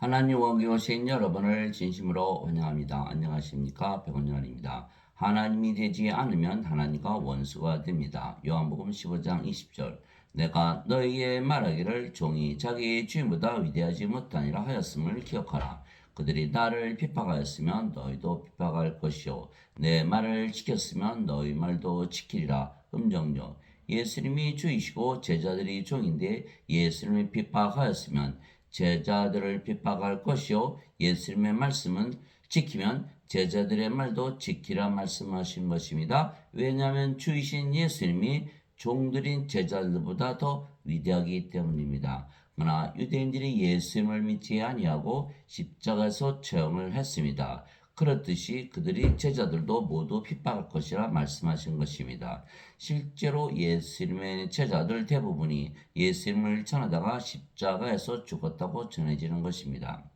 하나님 원기 오신 여러분을 진심으로 환영합니다. 안녕하십니까? 백원열입니다. 하나님이 되지 않으면 하나님과 원수가 됩니다. 요한복음 15장 20절. 내가 너희에게 말하기를 종이 자기 주인보다 위대하지 못하니라 하였음을 기억하라. 그들이 나를 핍박하였으면 너희도 핍박할 것이요 내 말을 지켰으면 너희 말도 지키리라. 음정요. 예수님이 주이시고 제자들이 종인데 예수님이 핍박하였으면 제자들을 핍박할 것이요 예수님의 말씀은 지키면 제자들의 말도 지키라 말씀하신 것입니다. 왜냐하면 주이신 예수님이 종들인 제자들보다 더 위대하기 때문입니다. 그러나 유대인들이 예수님을 믿지 아니하고 십자가에서 처형을 했습니다. 그렇듯이 그들이 제자들도 모두 핍박할 것이라 말씀하신 것입니다. 실제로 예수님의 제자들 대부분이 예수님을 전하다가 십자가에서 죽었다고 전해지는 것입니다.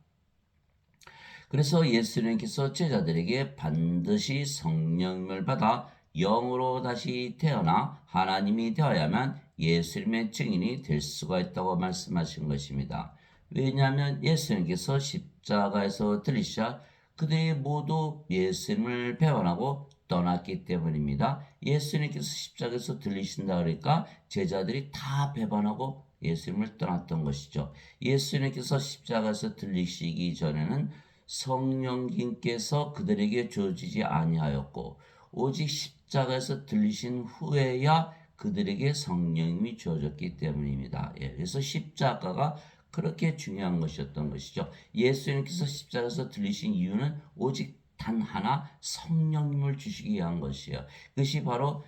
그래서 예수님께서 제자들에게 반드시 성령을 받아 영으로 다시 태어나 하나님이 되어야만 예수님의 증인이 될 수가 있다고 말씀하신 것입니다. 왜냐하면 예수님께서 십자가에서 들리시자 그들이 모두 예수님을 배반하고 떠났기 때문입니다. 예수님께서 십자가에서 들리신다 그러니까 제자들이 다 배반하고 예수님을 떠났던 것이죠. 예수님께서 십자가에서 들리시기 전에는 성령님께서 그들에게 주어지지 아니하였고 오직 십자가에서 들리신 후에야 그들에게 성령님이 주어졌기 때문입니다. 그래서 십자가가 그렇게 중요한 것이었던 것이죠. 예수님께서 십자가에서 들리신 이유는 오직 단 하나 성령님을 주시기 위한 것이에요. 그것이 바로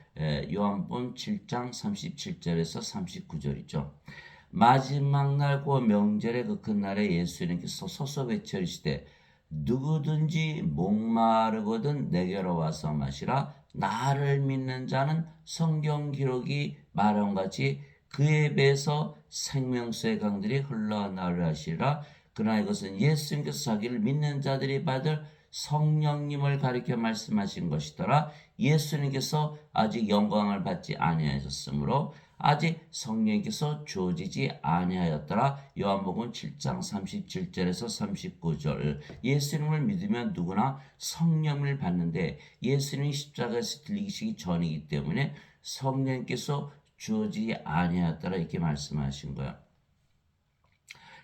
요한복음 7장 37절에서 39절이죠. 마지막 날 그 명절의 그 큰 날에 예수님께서 서서 외쳐이르시되 누구든지 목마르거든 내게로 와서 마시라. 나를 믿는 자는 성경 기록이 말한 같이 그의 배에서 생명수의 강들이 흘러나오리라 하시라. 그러나 이것은 예수님께서 자기를 믿는 자들이 받을 성령님을 가리켜 말씀하신 것이더라. 예수님께서 아직 영광을 받지 아니하셨으므로 아직 성령께서 주어지지 아니하였더라. 요한복음 7장 37절에서 39절. 예수님을 믿으면 누구나 성령을 받는데 예수님이 십자가에서 들리시기 전이기 때문에 성령께서 주어지지 아니하였더라 이렇게 말씀하신 거예요.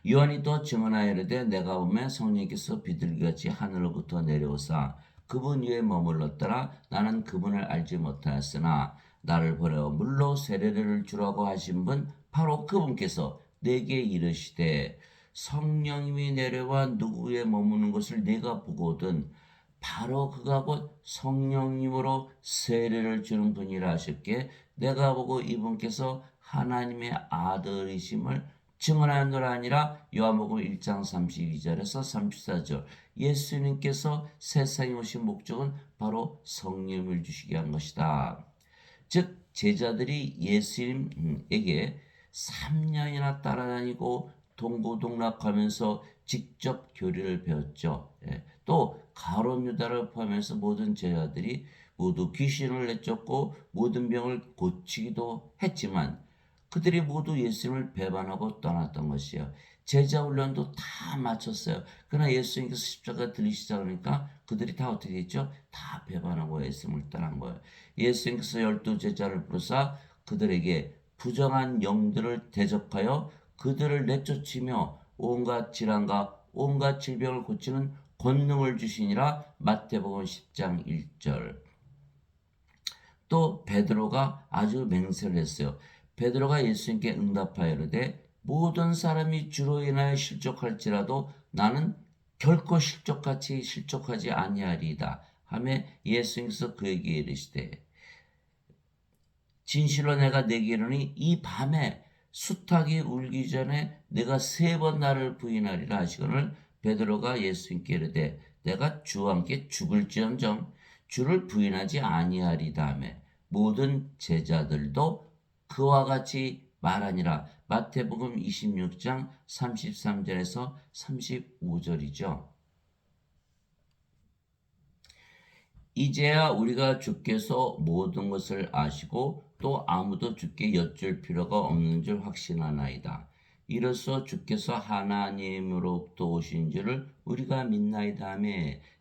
요한이 또 증언하여 이르되 내가 보면 성령께서 비둘기같이 하늘로부터 내려오사 그분 위에 머물렀더라. 나는 그분을 알지 못하였으나 나를 보려 물로 세례를 주라고 하신 분 바로 그분께서 내게 이르시되 성령님이 내려와 누구 위에 머무는 것을 내가 보거든 바로 그가 곧 성령님으로 세례를 주는 분이라 하셨기에 내가 보고 이분께서 하나님의 아들이심을 증언하노라 아니라 요한복음 1장 32절에서 34절. 예수님께서 세상에 오신 목적은 바로 성령을 주시기 위한 것이다. 즉 제자들이 예수님에게 3년이나 따라다니고 동고동락하면서 직접 교리를 배웠죠. 또 가룟 유다를 포함해서 모든 제자들이 모두 귀신을 내쫓고 모든 병을 고치기도 했지만 그들이 모두 예수님을 배반하고 떠났던 것이에요. 제자 훈련도 다 마쳤어요. 그러나 예수님께서 십자가 들리시자 그러니까 그들이 다 어떻게 했죠? 다 배반하고 예수님을 떠난 거예요. 예수님께서 12제자를 부르사 그들에게 부정한 영들을 대적하여 그들을 내쫓으며 온갖 질환과 온갖 질병을 고치는 권능을 주시니라. 마태복음 10장 1절. 또 베드로가 아주 맹세를 했어요. 베드로가 예수님께 응답하여 이르되 모든 사람이 주로 인하여 실족할지라도 나는 결코 실족같이 실족하지 아니하리이다 하며 예수님께서 그에게 이르시되 진실로 내가 내게 이르니 이 밤에 수탉이 울기 전에 내가 3번 나를 부인하리라 하시거늘 베드로가 예수님께 이르되 내가 주와 함께 죽을지언정 주를 부인하지 아니하리다 하며 모든 제자들도 그와 같이 말하니라. 마태복음 26장 33절에서 35절이죠. 이제야 우리가 주께서 모든 것을 아시고 또 아무도 주께 여쭐 필요가 없는 줄 확신하나이다. 이로써 주께서 하나님으로부터 오신 줄을 우리가 믿나이다 하며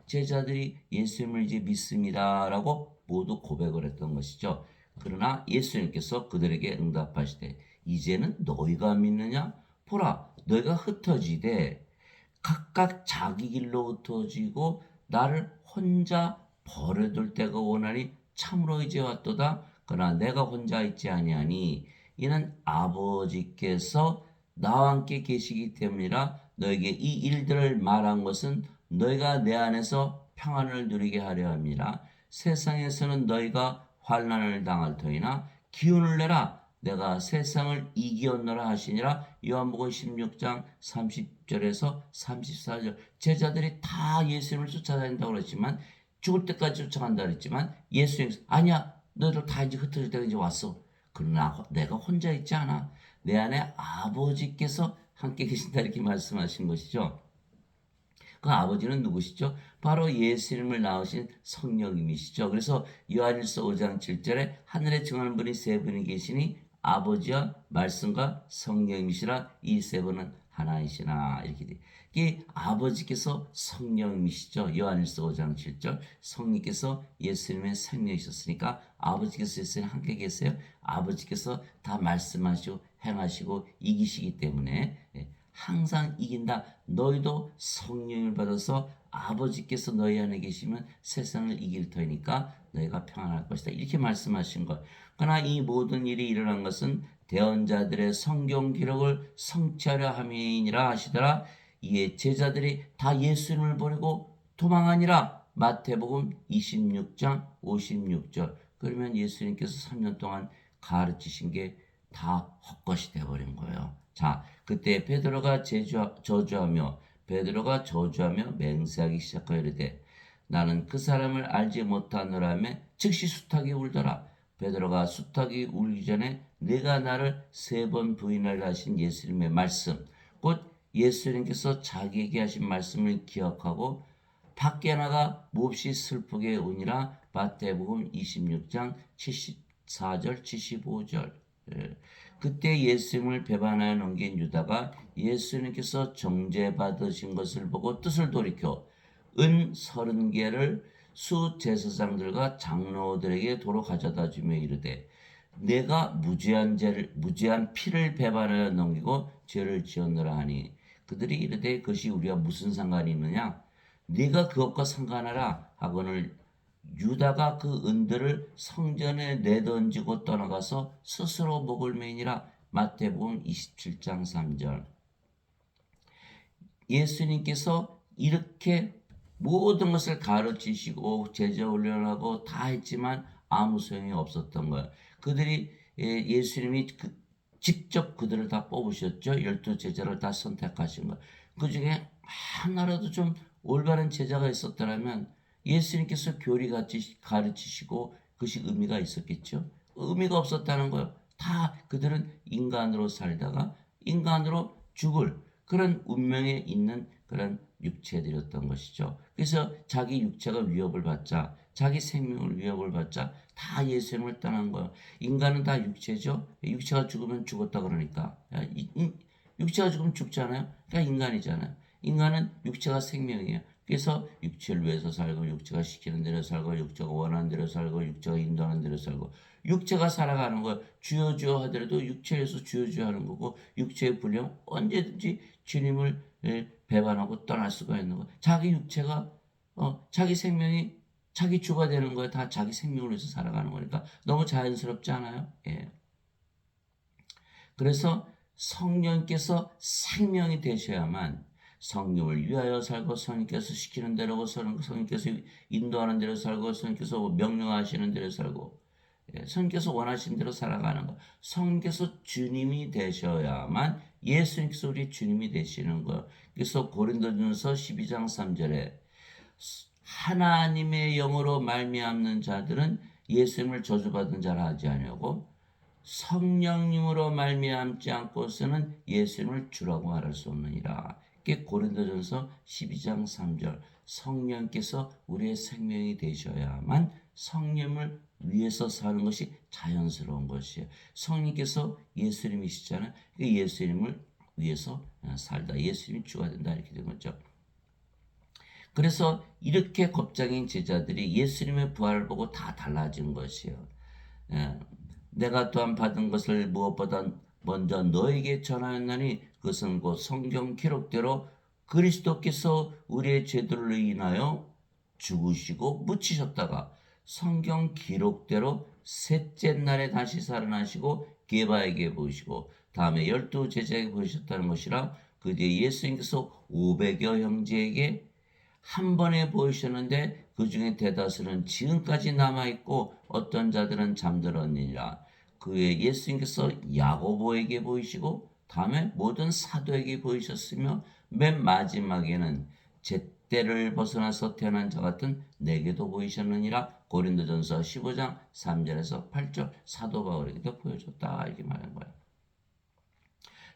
제자들이 예수님을 이제 믿습니다라고 모두 고백을 했던 것이죠. 그러나 예수님께서 그들에게 응답하시되 이제는 너희가 믿느냐? 보라, 너희가 흩어지되 각각 자기 길로 흩어지고 나를 혼자 버려둘 때가 오나니 참으로 이제 왔도다. 그러나 내가 혼자 있지 아니하니 이는 아버지께서 나와 함께 계시기 때문이라. 너에게 이 일들을 말한 것은 너희가 내 안에서 평안을 누리게 하려 함이라. 세상에서는 너희가 환난을 당할 터이나 기운을 내라, 내가 세상을 이기었노라 하시니라. 요한복음 16장 30절에서 34절. 제자들이 다 예수님을 쫓아다닌다고 그랬지만, 죽을 때까지 쫓아간다 그랬지만, 예수님 아니야, 너희들 다 이제 흩어질 때가 이제 왔어. 그러나 내가 혼자 있지 않아. 내 안에 아버지께서 함께 계신다, 이렇게 말씀하신 것이죠. 그 아버지는 누구시죠? 바로 예수님을 낳으신 성령님이시죠. 그래서 요한일서 5장 7절에 하늘에 정하는 분이 세 분이 계시니 아버지와 말씀과 성령님이시라. 이 세 분은 하나이시나. 이렇게 돼. 이게 아버지께서 성령님이시죠. 요한일서 5장 7절. 성령께서 예수님의 생명이셨으니까 아버지께서 예수님 함께 계세요. 아버지께서 다 말씀하시고 행하시고 이기시기 때문에 항상 이긴다. 너희도 성령을 받아서 아버지께서 너희 안에 계시면 세상을 이길 터이니까 너희가 평안할 것이다. 이렇게 말씀하신 것. 그러나 이 모든 일이 일어난 것은 대언자들의 성경 기록을 성취하려 함이니라 하시더라. 이에 제자들이 다 예수님을 버리고 도망하니라. 마태복음 26장 56절. 그러면 예수님께서 3년 동안 가르치신 게 다 헛것이 되어버린 거예요. 자, 그때 베드로가 저주하며 맹세하기 시작하여 이르되 나는 그 사람을 알지 못하노라며 즉시 수탉이 울더라. 베드로가 수탉이 울기 전에 네가 나를 3번 부인하리라 하신 예수님의 말씀, 곧 예수님께서 자기에게 하신 말씀을 기억하고 밖에 나가 몹시 슬프게 우니라. 마태복음 26장 74절 75절. 그때 예수님을 배반하여 넘긴 유다가 예수님께서 정죄받으신 것을 보고 뜻을 돌이켜 은 30개를 수제사장들과 장로들에게 도로 가져다 주며 이르되 내가 무죄한 피를 배반하여 넘기고 죄를 지었노라 하니 그들이 이르되 그것이 우리와 무슨 상관이 있느냐? 네가 그것과 상관하라 하거늘 유다가 그 은들을 성전에 내던지고 떠나가서 스스로 목을 매니라. 마태복음 27장 3절. 예수님께서 이렇게 모든 것을 가르치시고 제자 훈련하고 다 했지만 아무 소용이 없었던 거예요. 그들이 예수님이 직접 그들을 다 뽑으셨죠. 12제자를 다 선택하신 거예요. 그 중에 하나라도 좀 올바른 제자가 있었더라면 예수님께서 교리같이 가르치시고 그것이 의미가 있었겠죠. 의미가 없었다는 거예요. 다 그들은 인간으로 살다가 인간으로 죽을 그런 운명에 있는 그런 육체들이었던 것이죠. 그래서 자기 육체가 위협을 받자, 자기 생명을 위협을 받자 다 예수님을 떠난 거예요. 인간은 다 육체죠. 육체가 죽으면 죽었다 그러니까. 육체가 죽으면 죽잖아요. 그러니까 인간이잖아요. 인간은 육체가 생명이에요. 그래서 육체를 위해서 살고 육체가 시키는 대로 살고 육체가 원하는 대로 살고 육체가 인도하는 대로 살고 육체가 살아가는 거예요. 주여 주여 하더라도 육체에서 주여 주여 하는 거고 육체의 불령 언제든지 주님을 배반하고 떠날 수가 있는 거예요. 자기 육체가 자기 생명이 자기 주가 되는 거예요. 다 자기 생명을 위해서 살아가는 거니까 너무 자연스럽지 않아요? 예. 그래서 성령께서 생명이 되셔야만 성령을 위하여 살고 성령께서 시키는 대로 성령께서 인도하는 대로 살고 성령께서 명령하시는 대로 살고 성령께서 원하시는 대로 살아가는 것. 성령께서 주님이 되셔야만 예수님께서 우리 주님이 되시는 것. 그래서 고린도전서 12장 3절에 하나님의 영으로 말미암는 자들은 예수님을 저주받은 자라 하지 아니하고 성령님으로 말미암지 않고서는 예수님을 주라고 말할 수 없느니라. 이게 고린도전서 12장 3절. 성령께서 우리의 생명이 되셔야만 성령을 위해서 사는 것이 자연스러운 것이에요. 성령께서 예수님이시잖아요. 예수님을 위해서 살다. 예수님이 주가 된다. 이렇게 된 거죠. 그래서 이렇게 겁장인 제자들이 예수님의 부활을 보고 다 달라진 것이에요. 예, 내가 또한 받은 것을 무엇보다 먼저 너에게 전하였나니 그것은 곧 성경 기록대로 그리스도께서 우리의 죄들을 인하여 죽으시고 묻히셨다가 성경 기록대로 셋째 날에 다시 살아나시고 게바에게 보이시고 다음에 12제자에게 보이셨다는 것이라 그 뒤에 예수님께서 500여 형제에게 한 번에 보이셨는데 그 중에 대다수는 지금까지 남아있고 어떤 자들은 잠들었느니라. 그 후에 예수님께서 야고보에게 보이시고 다음에 모든 사도에게 보이셨으며 맨 마지막에는 잿대를 벗어나서 태어난 자 같은 내게도 보이셨느니라. 고린도전서 15장 3절에서 8절 사도 바울에게도 보여줬다 이렇게 말한 거예요.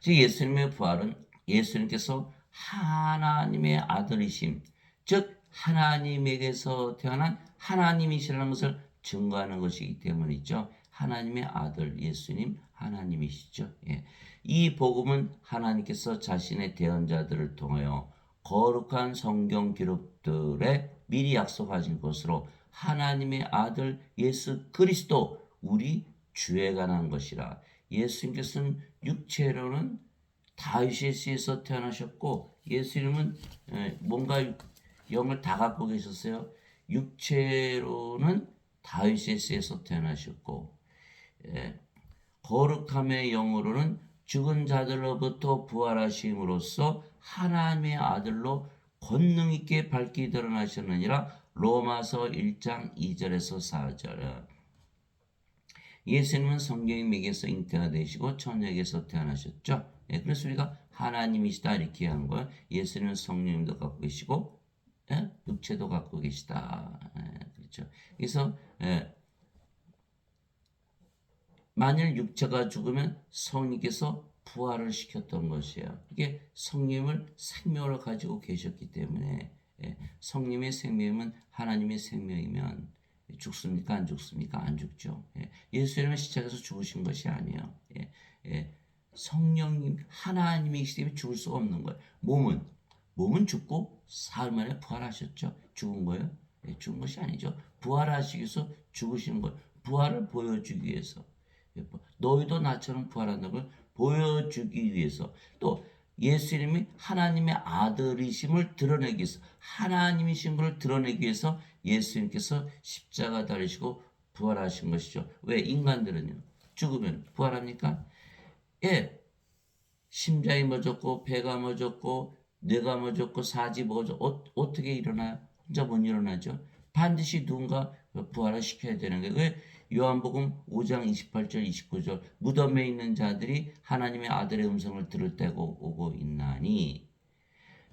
즉 예수님의 부활은 예수님께서 하나님의 아들이심 즉 하나님에게서 태어난 하나님이시라는 것을 증거하는 것이기 때문이죠. 하나님의 아들 예수님 하나님이시죠. 예. 이 복음은 하나님께서 자신의 대언자들을 통하여 거룩한 성경 기록들에 미리 약속하신 것으로 하나님의 아들 예수 그리스도 우리 주에 관한 것이라. 예수님께서는 육체로는 다윗의 씨에서 태어나셨고 예수님은 뭔가 영을 다 갖고 계셨어요. 육체로는 다윗의 씨에서 태어나셨고 거룩함의 영으로는 죽은 자들로부터 부활하심으로써 하나님의 아들로 권능 있게 밝히 드러나셨느니라. 로마서 1장 2절에서 4절. 예수님은 성경의 맥에서 잉태가 되시고 처녀에게서 태어나셨죠. 그래서 우리가 하나님이시다 이렇게 한 거예요. 예수님은 성령님도 갖고 계시고 육체도 갖고 계시다. 그렇죠. 그래서 만일 육체가 죽으면 성령께서 부활을 시켰던 것이에요. 이게 성령을 생명을 가지고 계셨기 때문에 성령의 생명은 하나님의 생명이면 죽습니까? 안 죽습니까? 안 죽죠. 예수님은 십자가에서 죽으신 것이 아니에요. 성령님 하나님이시기 때문에 죽을 수가 없는 거예요. 몸은 죽고 사흘 만에 부활하셨죠. 죽은 거예요? 죽은 것이 아니죠. 부활하시기 위해서 죽으시는 거예요. 부활을 보여주기 위해서. 너희도 나처럼 부활한다는 걸 보여주기 위해서 또 예수님이 하나님의 아들이심을 드러내기 위해서 하나님이신 것을 드러내기 위해서 예수님께서 십자가 달리시고 부활하신 것이죠. 왜? 인간들은요. 죽으면 부활합니까? 예. 심장이 멎었고 배가 멎었고 뇌가 멎었고 사지 멎었고 어떻게 일어나요? 혼자 못 일어나죠. 반드시 누군가 부활을 시켜야 되는 거예요. 왜? 요한복음 5장 28절 29절 무덤에 있는 자들이 하나님의 아들의 음성을 들을 때가 오고 있나니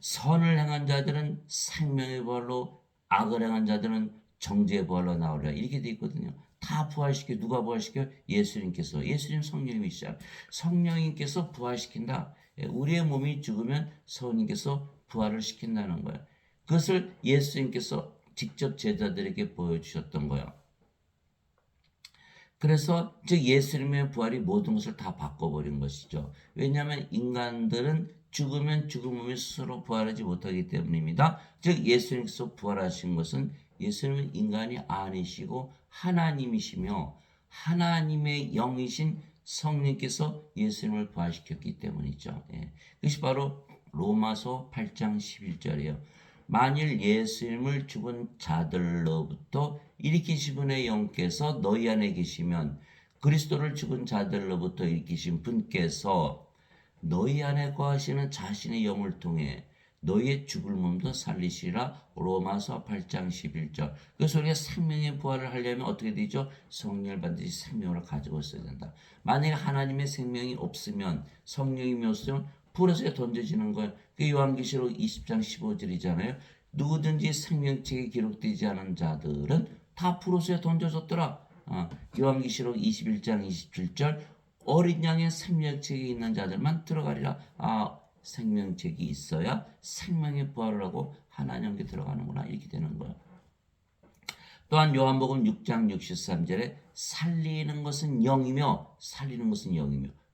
선을 행한 자들은 생명의 부활로 악을 행한 자들은 정죄의 부활로 나오리라 이렇게 돼 있거든요. 다 부활시켜. 누가 부활시켜? 예수님께서. 예수님 성령님이시잖아요. 성령님께서 부활시킨다. 우리의 몸이 죽으면 성령님께서 부활을 시킨다는 거예요. 그것을 예수님께서 직접 제자들에게 보여주셨던 거예요. 그래서 즉 예수님의 부활이 모든 것을 다 바꿔버린 것이죠. 왜냐하면 인간들은 죽으면 죽은 몸이 스스로 부활하지 못하기 때문입니다. 즉 예수님께서 부활하신 것은 예수님은 인간이 아니시고 하나님이시며 하나님의 영이신 성령께서 예수님을 부활시켰기 때문이죠. 그것이 바로 로마서 8장 11절이에요. 만일 예수님을 죽은 자들로부터 일으키신 분의 영께서 너희 안에 계시면 그리스도를 죽은 자들로부터 일으키신 분께서 너희 안에 거하시는 자신의 영을 통해 너희의 죽을 몸도 살리시라. 로마서 8장 11절. 그래서 우리가 생명의 부활을 하려면 어떻게 되죠? 성령을 반드시 생명으로 가지고 있어야 된다. 만약에 하나님의 생명이 없으면 성령이 없으면 불에서 던져지는 거예요. 그 요한계시록 20장 15절이잖아요. 누구든지 생명책에 기록되지 않은 자들은 다 불옷에 던져졌더라. 요한계시록 21장 27절 어린 양의 생명책에 있는 자들만 들어가리라. 생명책이 있어야 생명의 부활을 하고 하나님께 들어가는구나 이렇게 되는 거예요. 또한 요한복음 6장 63절에 살리는 것은 영이며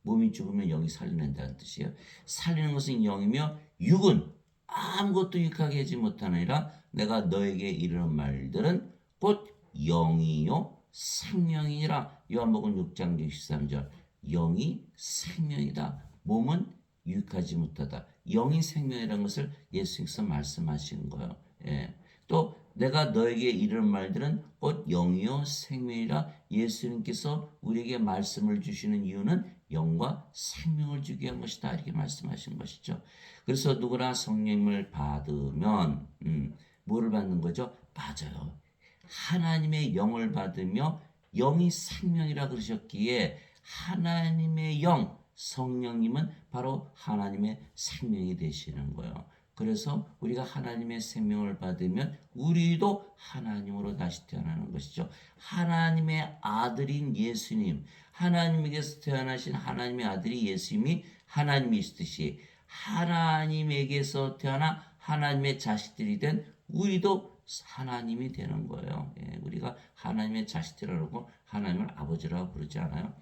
몸이 죽으면 영이 살려낸다는 뜻이에요. 살리는 것은 영이며 육은 아무것도 유익하게 하지 못하느니라. 내가 너에게 이르는 말들은 곧 영이요 생명이니라. 요한복음 6장 63절. 영이 생명이다. 몸은 유익하지 못하다. 영이 생명이라는 것을 예수님께서 말씀하신 거예요. 예. 또 내가 너에게 이르는 말들은 곧 영이요 생명이라. 예수님께서 우리에게 말씀을 주시는 이유는 영과 생명을 주기 위한 것이다. 이렇게 말씀하신 것이죠. 그래서 누구나 성령님을 받으면 뭐를 받는 거죠? 맞아요. 하나님의 영을 받으며 영이 생명이라 그러셨기에 하나님의 영, 성령님은 바로 하나님의 생명이 되시는 거예요. 그래서 우리가 하나님의 생명을 받으면 우리도 하나님으로 다시 태어나는 것이죠. 하나님의 아들인 예수님, 하나님에게서 태어나신 하나님의 아들이 예수님이 하나님이시듯이 하나님에게서 태어나 하나님의 자식들이 된 우리도 하나님이 되는 거예요. 예, 우리가 하나님의 자식들이라고 하나님을 아버지라고 부르지 않아요.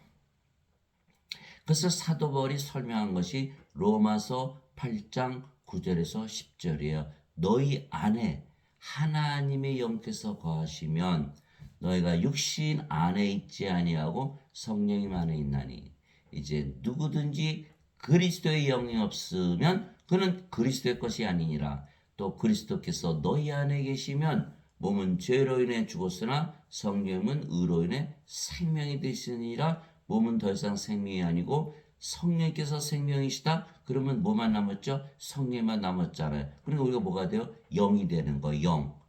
그래서 사도 바울이 설명한 것이 로마서 8장 9절에서 10절이에요. 너희 안에 하나님의 영께서 거하시면 너희가 육신 안에 있지 아니하고 성령님 안에 있나니. 이제 누구든지 그리스도의 영이 없으면 그는 그리스도의 것이 아니니라. 또 그리스도께서 너희 안에 계시면 몸은 죄로 인해 죽었으나 성령은 의로 인해 생명이 되시니라. 몸은 더 이상 생명이 아니고 성령께서 생명이시다. 그러면 뭐만 남았죠? 성령만 남았잖아요. 그러니까 우리가 뭐가 돼요? 영이 되는 거. 영.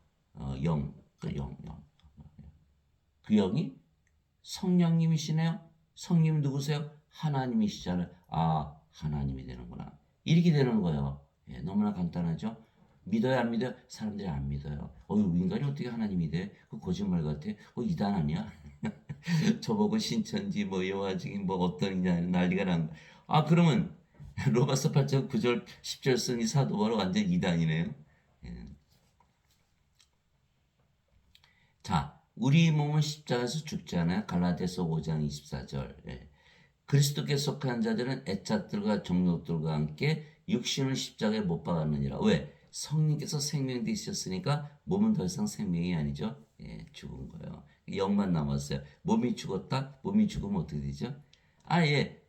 영. 영. 그 영이 성령님이시네요. 성님 누구세요? 하나님이시잖아요. 아, 하나님이 되는구나. 이렇게 되는 거예요. 예, 너무나 간단하죠? 믿어요, 안 믿어요? 사람들이 안 믿어요. 인간이 어떻게 하나님이 돼? 그 거짓말 같아. 이단 아니야? 저보고 신천지 여호와 증인 어떤 이냐 난리가 난 거. 아, 그러면 로마서 8장 9절 10절 쓴 이 사도 바로 완전 이단이네요. 예. 자, 우리 몸은 십자가에서 죽잖아요. 갈라디아서 5장 24절. 예. 그리스도께 속한 자들은 애착들과 정욕들과 함께 육신을 십자가에 못 박았느니라. 왜? 성령께서 생명 되셨으니까 몸은 더 이상 생명이 아니죠. 예, 죽은 거예요. 영만 남았어요. 몸이 죽었다? 몸이 죽으면 어떻게 되죠? 아예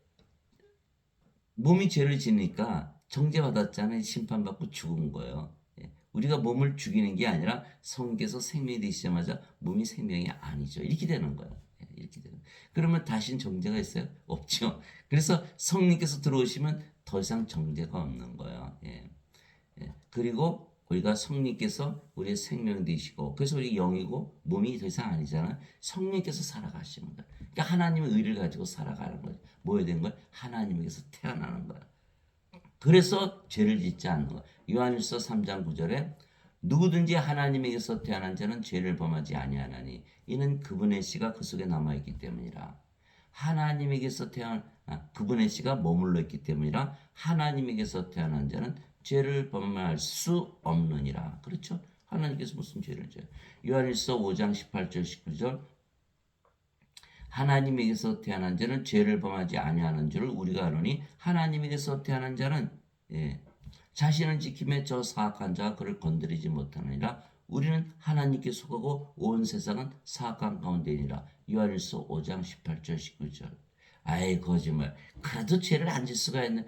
몸이 죄를 지니까 정죄받았잖아요. 심판받고 죽은 거예요. 예, 우리가 몸을 죽이는 게 아니라 성령께서 생명이 되시자마자 몸이 생명이 아니죠. 이렇게 되는 거예요. 예, 이렇게 되는. 그러면 다신 정죄가 있어요? 없죠. 그래서 성령께서 들어오시면 더 이상 정죄가 없는 거예요. 예. 예. 그리고 우리가 성령께서 우리의 생명 되시고 그래서 우리 영이고 몸이 더 이상 아니잖아요. 성령께서 살아가시는 거예요. 그러니까 하나님의 의를 가지고 살아가는 거예요. 뭐에 된 거예요? 하나님에게서 태어나는 거예요. 그래서 죄를 짓지 않는 거예요. 요한일서 3장 9절에 누구든지 하나님에게서 태어난 자는 죄를 범하지 아니하나니 이는 그분의 씨가 그 속에 남아있기 때문이라. 하나님에게서 그분의 씨가 머물러 있기 때문이라. 하나님에게서 태어난 자는 죄를 범할 수 없느니라. 그렇죠? 하나님께서 무슨 죄를 져요? 요한일서 5장 18절 19절 하나님에게서 태어난 자는 죄를 범하지 아니하는 줄을 우리가 아노니 하나님에게서 태어난 자는 자신을 지킴에 저 사악한 자가 그를 건드리지 못하느니라. 우리는 하나님께 속하고 온 세상은 사악한 가운데이니라. 요한일서 5장 18절 19절 아이 거짓말. 그래도 죄를 안 질 수가 있는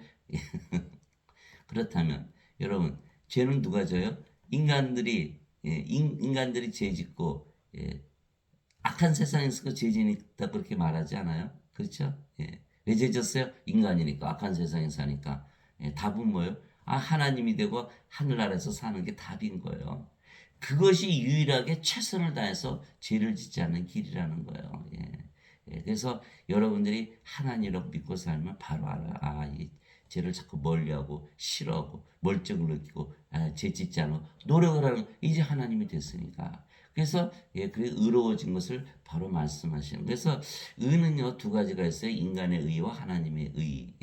그렇다면 여러분 죄는 누가 져요? 인간들이 인간들이 죄 짓고 악한 세상에서 죄 지니까 그렇게 말하지 않아요? 그렇죠? 예. 왜 죄 졌어요? 인간이니까 악한 세상에 사니까. 답은 뭐예요? 하나님이 되고 하늘나라에서 사는 게 답인 거예요. 그것이 유일하게 최선을 다해서 죄를 짓지 않는 길이라는 거예요. 그래서 여러분들이 하나님을 믿고 살면 바로 알아. 이 죄를 자꾸 멀리하고 싫어하고 멀쩡을 느끼고 죄 짓지 않고 노력을 하는 이제 하나님이 됐으니까. 그래서 그게 의로워진 것을 바로 말씀하시는. 그래서 의는요 두 가지가 있어요. 인간의 의와 하나님의 의.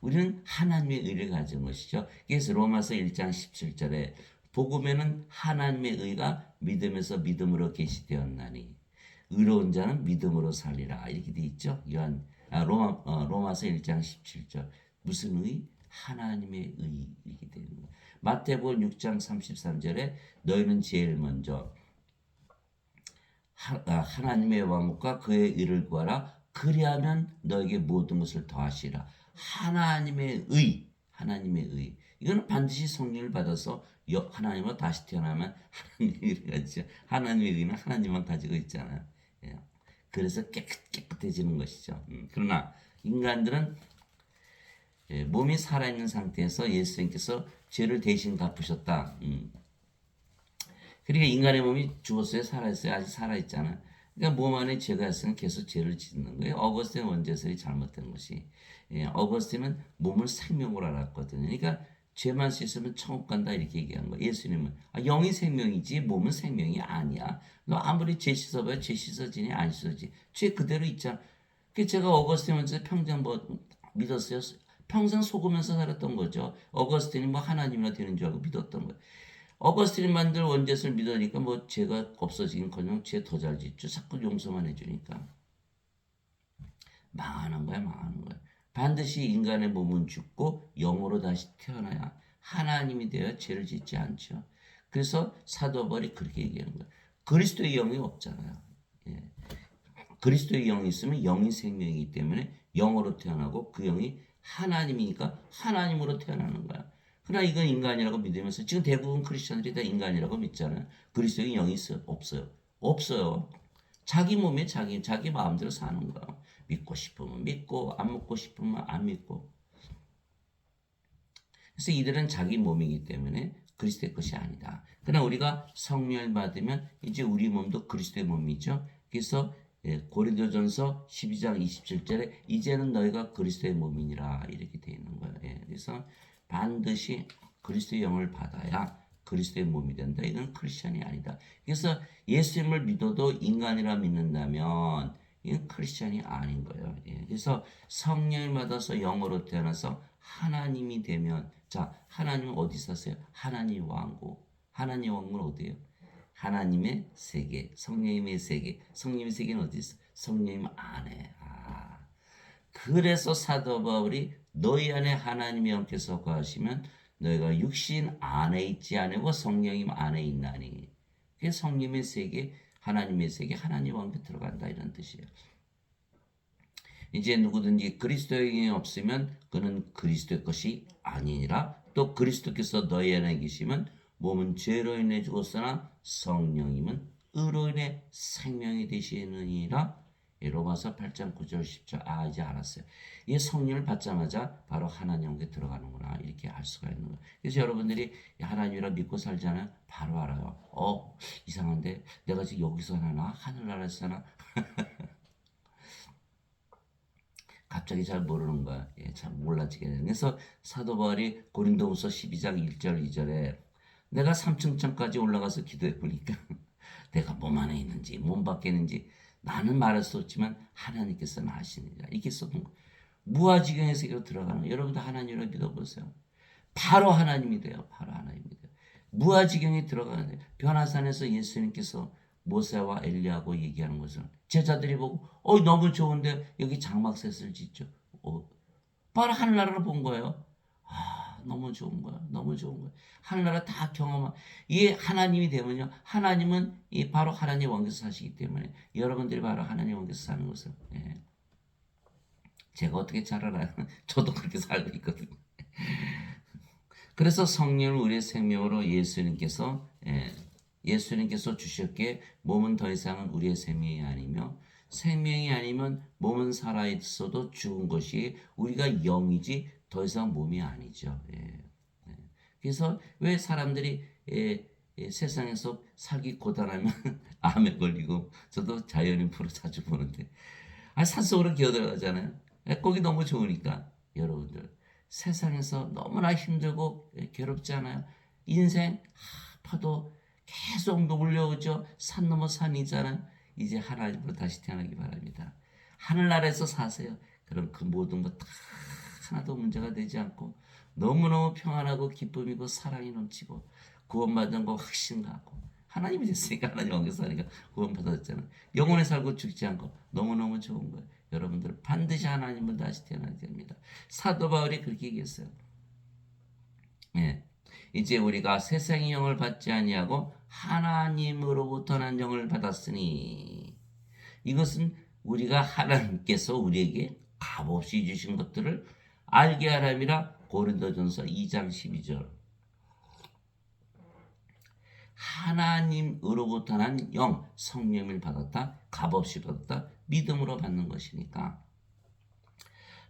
우리는 하나님의 의를 가진 것이죠. 그래서 로마서 1장 17절에 복음에는 하나님의 의가 믿음에서 믿음으로 계시되었나니 의로운 자는 믿음으로 살리라 이렇게 돼 있죠. 로마서 1장 17절. 무슨 의? 하나님의 의이기 때문에. 마태복음 6장 33절에 너희는 제일 먼저 하나님의 왕국과 그의 의를 구하라. 그리하면 너에게 모든 것을 더하시라. 하나님의 의, 하나님의 의. 이거는 반드시 성령을 받아서 하나님으로 다시 태어나면 하나님의 의를 가지죠. 하나님의 의는 하나님만 가지고 있잖아요. 예. 그래서 깨끗해지는 것이죠. 그러나 인간들은 몸이 살아있는 상태에서 예수님께서 죄를 대신 갚으셨다. 그러니까 인간의 몸이 죽었어요? 살아있어요? 아직 살아있잖아. 그러니까 몸 안에 죄가 있으면 계속 죄를 짓는 거예요. 어거스틴 원죄설이 잘못된 것이. 어거스틴은 몸을 생명으로 알았거든요. 그러니까 죄만 씻으면 천국 간다 이렇게 얘기한 거예요. 예수님은 영이 생명이지 몸은 생명이 아니야. 너 아무리 죄 씻어봐야 죄 씻어지니 안 씻어지. 죄 그대로 있잖아. 그 제가 어거스틴 원죄 평생 믿었어요. 평생 속으면서 살았던 거죠. 어거스틴이 하나님이나 되는 줄 알고 믿었던 거예요. 어거스틴이 만들 원죄를 믿으니까 죄가 없어지긴커녕 죄 더 잘 짓죠. 자꾸 용서만 해주니까 망하는 거야, 망하는 거야. 반드시 인간의 몸은 죽고 영으로 다시 태어나야 하나님이 되어 죄를 짓지 않죠. 그래서 사도 바울이 그렇게 얘기하는 거예요. 그리스도의 영이 없잖아요. 예. 그리스도의 영이 있으면 영이 생명이기 때문에 영으로 태어나고 그 영이 하나님이니까 하나님으로 태어나는 거야. 그러나 이건 인간이라고 믿으면서 지금 대부분 크리스천들이 다 인간이라고 믿잖아요. 그리스도의 영이 있어요? 없어요. 없어요. 자기 몸에 자기 마음대로 사는 거야. 믿고 싶으면 믿고 안 믿고 싶으면 안 믿고. 그래서 이들은 자기 몸이기 때문에 그리스도의 것이 아니다. 그러나 우리가 성령을 받으면 이제 우리 몸도 그리스도의 몸이죠. 그래서 고린도전서 12장 27절에 이제는 너희가 그리스도의 몸이니라 이렇게 되어 있는 거예요. 그래서 반드시 그리스도의 영을 받아야 그리스도의 몸이 된다. 이건 크리스천이 아니다. 그래서 예수님을 믿어도 인간이라 믿는다면 이건 크리스천이 아닌 거예요. 그래서 성령을 받아서 영으로 태어나서 하나님이 되면 자 하나님은 어디 사세요? 하나님 왕국. 하나님 왕국은 어디예요? 하나님의 세계, 성령님의 세계. 성령님의 세계는 어디 있어? 성령님 안에. 그래서 사도 바울이 너희 안에 하나님이 영께서 거하시면 너희가 육신 안에 있지 않고 성령님 안에 있나니. 그게 성령님의 세계, 하나님의 세계, 하나님 왕국에 들어간다 이런 뜻이에요. 이제 누구든지 그리스도의 영이 없으면 그는 그리스도의 것이 아니니라. 또 그리스도께서 너희 안에 계시면 몸은 죄로 인해 죽었으나 성령님은 의로 인해 생명이 되시느니라. 로마서 8장 9절 10절. 이제 알았어요. 이 성령을 받자마자 바로 하나님 영에 들어가는구나 이렇게 알 수가 있는 거예요. 그래서 여러분들이 하나님이라 믿고 살잖아요. 바로 알아요. 이상한데 내가 지금 여기서 사나 하늘나라에서 사나 갑자기 잘 모르는 거야. 잘 몰라지게 되는. 그래서 사도 바울이 고린도후서 12장 1절 2절에 내가 3층까지 올라가서 기도해 보니까 내가 몸 안에 있는지 몸 밖에 있는지 나는 말할 수 없지만 하나님께서는 아시느니라. 이게 써둔 거. 무아지경의 세계로 들어가는 여러분도 하나님을 믿어보세요. 바로 하나님이 돼요. 바로 하나님이 돼요. 무아지경에 들어가는데 변화산에서 예수님께서 모세와 엘리야하고 얘기하는 것은 제자들이 보고 너무 좋은데 여기 장막셋을 짓죠. 바로 하늘나라를 본 거예요. 너무 좋은 거야. 너무 좋은 거야. 하늘나라 다 경험한 이 하나님이 되면요. 하나님은 이 바로 하나님 왕국에서 사시기 때문에 여러분들이 바로 하나님 왕국에서 사는 것을 제가 어떻게 잘 알아요? 저도 그렇게 살고 있거든요. 그래서 성령을 우리의 생명으로 예수님께서 주셨기에 몸은 더 이상은 우리의 생명이 아니며 생명이 아니면 몸은 살아있어도 죽은 것이 우리가 영이지 더 이상 몸이 아니죠. 그래서 왜 사람들이 세상에서 살기 고단하면 암에 걸리고 저도 자연인 프로 자주 보는데 산속으로 기어들어가잖아요. 거기 너무 좋으니까 여러분들 세상에서 너무나 힘들고 괴롭지 않아요? 인생 파도 계속 몰려오죠. 산 넘어 산이잖아요. 이제 하나님으로 다시 태어나기 바랍니다. 하늘나라에서 사세요. 그럼 그 모든 것 다 하나도 문제가 되지 않고 너무너무 평안하고 기쁨이고 사랑이 넘치고 구원받은 거 확신 갖고 하나님이 됐으니까 하나님 안에서 사니까 구원받았잖아요. 영원히 살고 죽지 않고 너무너무 좋은 거예요. 여러분들 반드시 하나님은 다시 태어나야 됩니다. 사도 바울이 그렇게 얘기했어요. 예. 이제 우리가 세상의 영을 받지 아니하고 하나님으로부터 난 영을 받았으니 이것은 우리가 하나님께서 우리에게 값없이 주신 것들을 알게 하람이라. 고린도전서 2장 12절. 하나님으로부터 난 영, 성령을 받았다. 값없이 받았다. 믿음으로 받는 것이니까.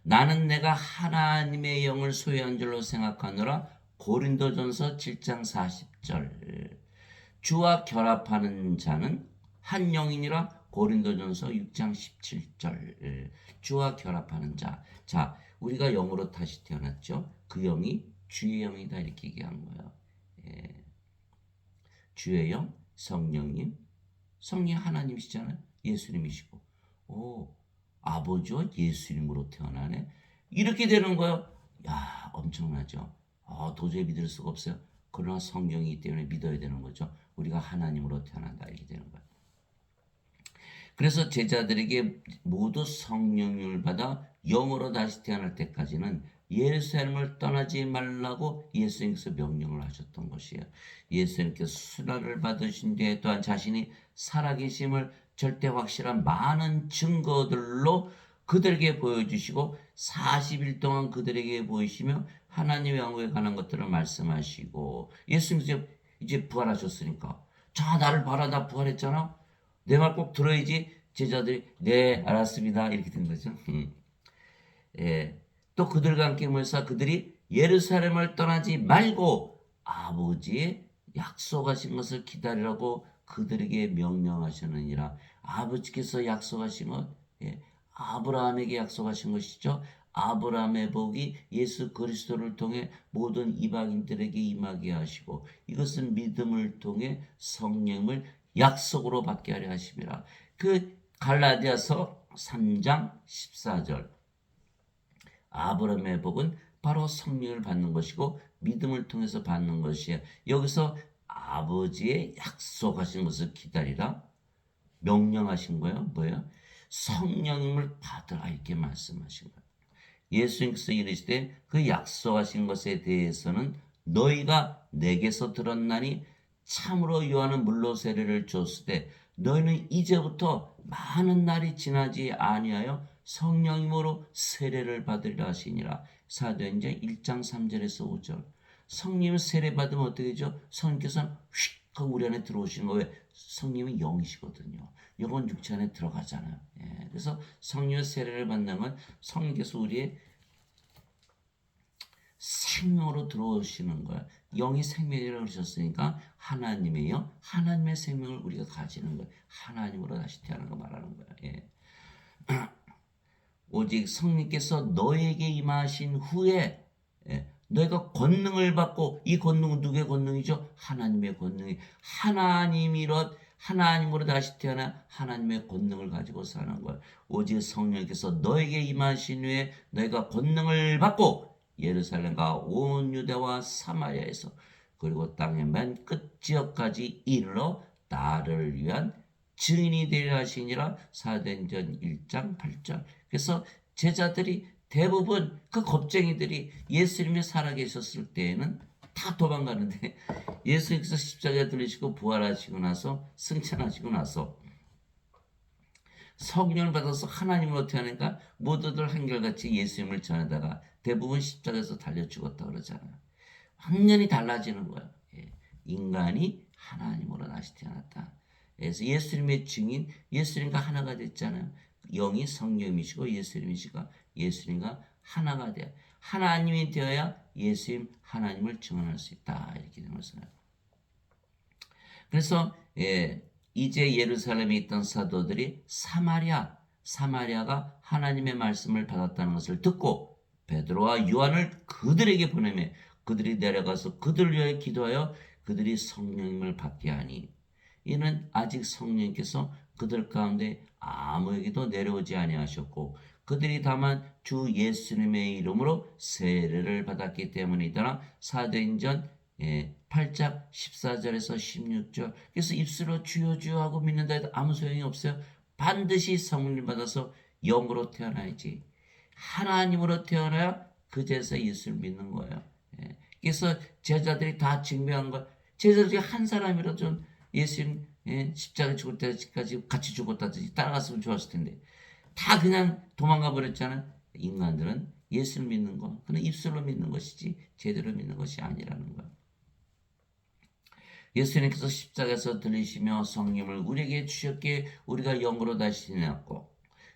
나는 내가 하나님의 영을 소유한 줄로 생각하노라. 고린도전서 7장 40절. 주와 결합하는 자는 한 영이니라. 고린도전서 6장 17절. 주와 결합하는 자. 자, 우리가 영으로 다시 태어났죠. 그 영이 주의 영이다 이렇게 얘기한 거예요. 예. 주의 영, 성령님. 성령 하나님이시잖아요. 예수님이시고. 오, 아버지와 예수님으로 태어나네. 이렇게 되는 거예요. 야, 엄청나죠. 도저히 믿을 수가 없어요. 그러나 성경이기 때문에 믿어야 되는 거죠. 우리가 하나님으로 태어난다 이렇게 되는 거예요. 그래서 제자들에게 모두 성령을 받아 영으로 다시 태어날 때까지는 예루살렘을 떠나지 말라고 예수님께서 명령을 하셨던 것이에요. 예수님께서 수라를 받으신 뒤에 또한 자신이 살아계심을 절대 확실한 많은 증거들로 그들에게 보여주시고 40일 동안 그들에게 보이시며 하나님의 왕국에 관한 것들을 말씀하시고 예수님께서 이제 부활하셨으니까 자 나를 봐라 나 부활했잖아. 내 말 꼭 들어야지. 제자들이 네 알았습니다 이렇게 된 거죠. 예. 또 그들과 함께 모여서 그들이 예루살렘을 떠나지 말고 아버지의 약속하신 것을 기다리라고 그들에게 명령하셨느니라. 아버지께서 약속하신 것, 예, 아브라함에게 약속하신 것이죠. 아브라함의 복이 예수 그리스도를 통해 모든 이방인들에게 임하게 하시고 이것은 믿음을 통해 성령을 약속으로 받게 하려 하심이라. 그 갈라디아서 3장 14절. 아브라함의 복은 바로 성령을 받는 것이고 믿음을 통해서 받는 것이에요. 여기서 아버지의 약속하신 것을 기다리라 명령하신 거예요. 뭐예요? 성령을 받으라 이렇게 말씀하신 거예요. 예수님께서 이르시되 그 약속하신 것에 대해서는 너희가 내게서 들었나니 참으로 요한은 물로 세례를 줬으되 너희는 이제부터 많은 날이 지나지 아니하여 성령님으로 세례를 받으리라 하시니라. 사도행전 1장 3절에서 5절. 성령 세례 받으면 어떻게 되죠? 성령께서는 휙 하고 우리 안에 들어오시는 거예요. 성령이 영이시거든요. 영은 육체 안에 들어가잖아요. 예, 그래서 성령 세례를 받는 건 성령께서 우리의 생명으로 들어오시는 거예요. 영이 생명이라고 그러셨으니까 하나님의 영, 하나님의 생명을 우리가 가지는 거예요. 하나님으로 다시 태어나는 거 말하는 거예요. 예. 오직 성령께서 너에게 임하신 후에 너희가 권능을 받고 이 권능은 누구의 권능이죠? 하나님의 권능이 하나님으로 다시 태어나 하나님의 권능을 가지고 사는 거예요. 오직 성령께서 너에게 임하신 후에 너희가 권능을 받고 예루살렘과 온 유대와 사마리아에서 그리고 땅의 맨 끝 지역까지 이르러 나를 위한 증인이 되려 하시니라. 사도행전 1장 8절. 그래서 제자들이 대부분 그 겁쟁이들이 예수님이 살아계셨을 때에는 다 도망가는데 예수님께서 십자가에 들리시고 부활하시고 나서 승천하시고 나서 성령을 받아서 하나님으로 태어나니까 모두들 한결같이 예수님을 전하다가 대부분 십자가에서 달려 죽었다 그러잖아요. 완전히 달라지는 거예요. 예. 인간이 하나님으로 다시 태어났다. 그래서 예수님의 증인, 예수님과 하나가 됐잖아요. 영이 성령이시고 예수님과 하나가 돼요. 하나님이 되어야 예수님 하나님을 증언할 수 있다. 이렇게 되는 것이에요. 그래서 이제 예루살렘에 있던 사도들이 사마리아가 하나님의 말씀을 받았다는 것을 듣고 베드로와 요한을 그들에게 보내며 그들이 내려가서 그들을 위하여 기도하여 그들이 성령님을 받게 하니 이는 아직 성령께서 그들 가운데 아무에게도 내려오지 아니하셨고 그들이 다만 주 예수님의 이름으로 세례를 받았기 때문이더라. 사도행전 8장 14절에서 16절. 그래서 입술로 주여 주여 하고 믿는다 해도 아무 소용이 없어요. 반드시 성령 받아서 영으로 태어나야지. 하나님으로 태어나야 그제서 예수를 믿는 거예요. 그래서 제자들이 다 증명한 거. 제자들이 한 사람이라도 좀 예수님 십자가 죽을 때까지 같이 죽었다든지 따라갔으면 좋았을 텐데 다 그냥 도망가 버렸잖아요. 인간들은 예수를 믿는 거, 그냥 입술로 믿는 것이지 제대로 믿는 것이 아니라는 거예요. 예수님께서 십자가에서 들리시며 성령을 우리에게 주셨기에 우리가 영으로 다시 태어났고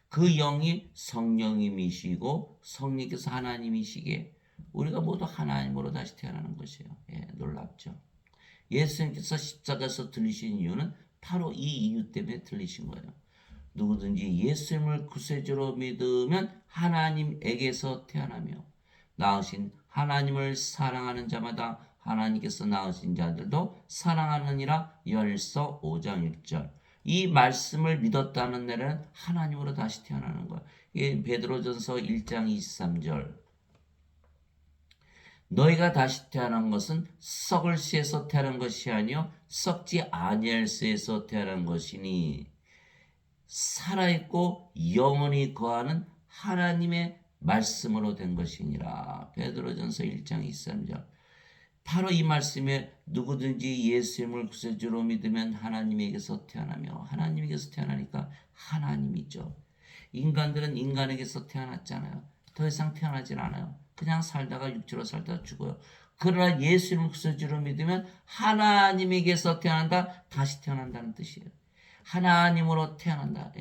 그 영이 성령님이시고 성령께서 하나님이시기에 우리가 모두 하나님으로 다시 태어나는 것이에요. 놀랍죠. 예수님께서 십자가에서 들리신 이유는 바로 이 이유 때문에 들리신 거예요. 누구든지 예수님을 구세주로 믿으면 하나님에게서 태어나며 낳으신 하나님을 사랑하는 자마다 하나님께서 낳으신 자들도 사랑하느니라. 요한일서 5장 1절. 이 말씀을 믿었다는 날에는 하나님으로 다시 태어나는 거야. 베드로전서 1장 23절. 너희가 다시 태어난 것은 썩을 씨에서 태어난 것이 아니요 썩지 아니할 씨에서 태어난 것이니 살아있고 영원히 거하는 하나님의 말씀으로 된 것이니라. 베드로전서 1장 23절. 바로 이 말씀에 누구든지 예수님을 구세주로 믿으면 하나님에게서 태어나며 하나님에게서 태어나니까 하나님이죠. 인간들은 인간에게서 태어났잖아요. 더 이상 태어나질 않아요. 그냥 살다가 육체로 살다가 죽어요. 그러나 예수님을 구세주로 믿으면 하나님에게서 태어난다. 다시 태어난다는 뜻이에요. 하나님으로 태어난다.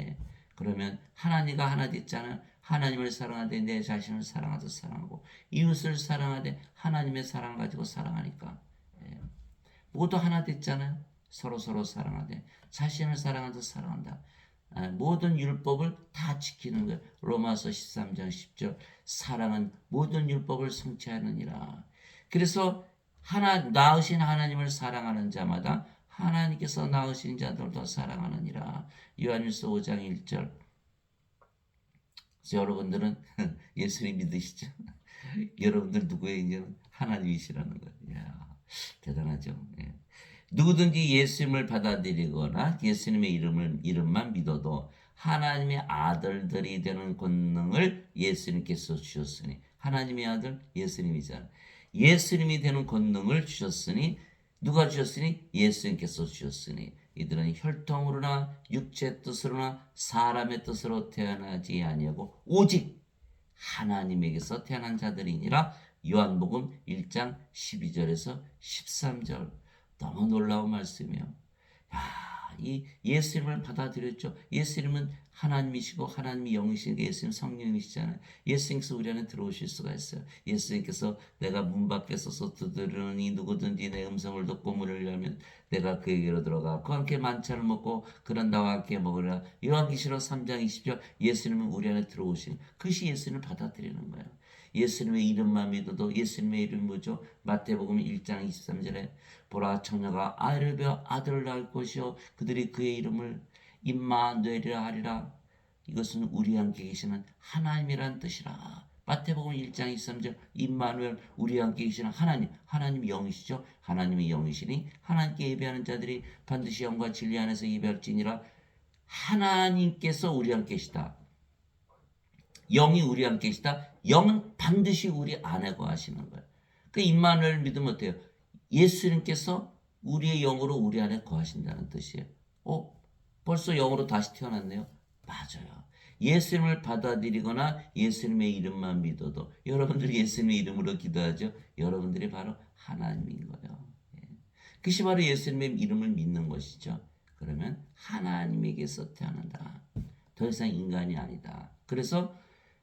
그러면 하나님과 하나 됐잖아요. 하나님을 사랑하되 내 자신을 사랑하듯 사랑하고 이웃을 사랑하되 하나님의 사랑 가지고 사랑하니까 모두 하나 됐잖아요. 서로 사랑하되 자신을 사랑하듯 사랑한다. 모든 율법을 다 지키는 거예요. 로마서 13장 10절. 사랑은 모든 율법을 성취하느니라. 그래서 낳으신 하나님을 사랑하는 자마다 하나님께서 낳으신 자들도 사랑하느니라. 요한일서 5장 1절. 여러분들은 예수님 믿으시죠? 여러분들 누구의 인연은 하나님이시라는 거예요. 이야, 대단하죠. 누구든지 예수님을 받아들이거나 예수님의 이름만 믿어도 하나님의 아들들이 되는 권능을 예수님께서 주셨으니 하나님의 아들 예수님이잖아요. 예수님이 되는 권능을 주셨으니 누가 주셨으니 예수님께서 주셨으니 이들은 혈통으로나 육체의 뜻으로나 사람의 뜻으로 태어나지 아니하고 오직 하나님에게서 태어난 자들이니라. 요한복음 1장 12절에서 13절. 너무 놀라운 말씀이에요. 이 예수님을 받아들였죠. 예수님은 하나님이시고 하나님이 영이시고 예수님 성령이시잖아요. 예수님께서 우리 안에 들어오실 수가 있어요. 예수님께서 내가 문 밖에 서서 두드리니 누구든지 내 음성을 듣고 문을 열면 내가 그에게로 들어가 그와 함께 만찬을 먹고 그런 나와 함께 먹으라. 요한계시록 3장 20절. 예수님은 우리 안에 들어오시는 그것이 예수님을 받아들이는 거예요. 예수님의 이름만 믿어도 예수님의 이름이 뭐죠? 마태복음 1장 23절에 보라 처녀가 아이를 베어 아들을 낳을 것이요 그들이 그의 이름을 임마누엘이라 하리라. 이것은 우리 함께 계시는 하나님이란 뜻이라. 마태복음 1장 23절. 임마누엘, 우리 함께 계시는 하나님. 하나님이 영이시죠. 하나님이 영이시니 하나님께 예배하는 자들이 반드시 영과 진리 안에서 예배할지니라. 하나님께서 우리 함께 계시다. 영이 우리 함께 계시다. 영은 반드시 우리 안에 거하시는 거예요. 그 임마누엘 믿으면 어때요? 예수님께서 우리의 영으로 우리 안에 거하신다는 뜻이에요. 벌써 영으로 다시 태어났네요. 맞아요. 예수님을 받아들이거나 예수님의 이름만 믿어도 여러분들이 예수님의 이름으로 기도하죠. 여러분들이 바로 하나님인 거예요. 그것이 바로 예수님의 이름을 믿는 것이죠. 그러면 하나님에게서 태어난다. 더 이상 인간이 아니다. 그래서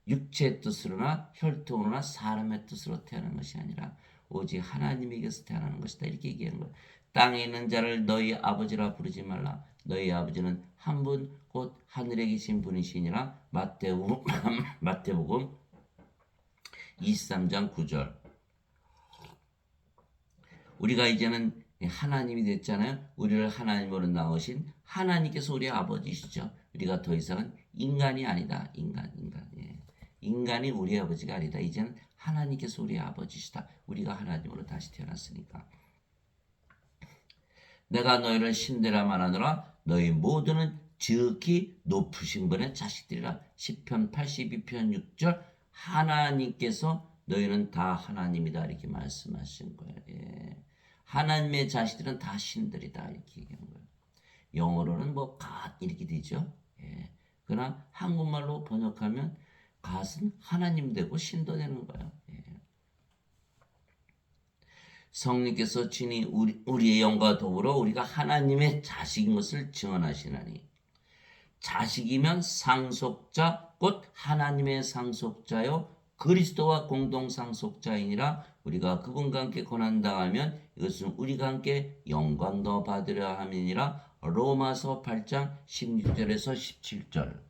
육체의 뜻으로나 혈통으로나 사람의 뜻으로 태어난 것이 아니라 오직 하나님에게서 태어나는 것이다. 이렇게 얘기하는 거예요. 땅에 있는 자를 너희 아버지라 부르지 말라. 너희 아버지는 한 분 곧 하늘에 계신 분이시니라. 마태복음 23장 9절. 우리가 이제는 하나님이 됐잖아요. 우리를 하나님으로 낳으신 하나님께서 우리의 아버지시죠. 우리가 더 이상은 인간이 아니다. 인간이 우리의 아버지가 아니다. 이제는 하나님께서 우리의 아버지시다. 우리가 하나님으로 다시 태어났으니까. 내가 너희를 신되라 말하노라. 너희 모두는 지극히 높으신 분의 자식들이라. 시편 82편 6절. 하나님께서 너희는 다 하나님이다 이렇게 말씀하신 거예요. 예. 하나님의 자식들은 다 신들이다 이렇게 얘기하는 거예요. 영어로는 뭐 God 이렇게 되죠. 예. 그러나 한국말로 번역하면 God은 하나님 되고 신도 되는 거예요. 예. 성령께서 친히 우리의 영과 더불어 우리가 하나님의 자식인 것을 증언하시나니. 자식이면 상속자 곧 하나님의 상속자요 그리스도와 공동 상속자이니라. 우리가 그분과 함께 고난당하면 이것은 우리가 함께 영광도 받으려 함이니라. 로마서 8장 16절에서 17절.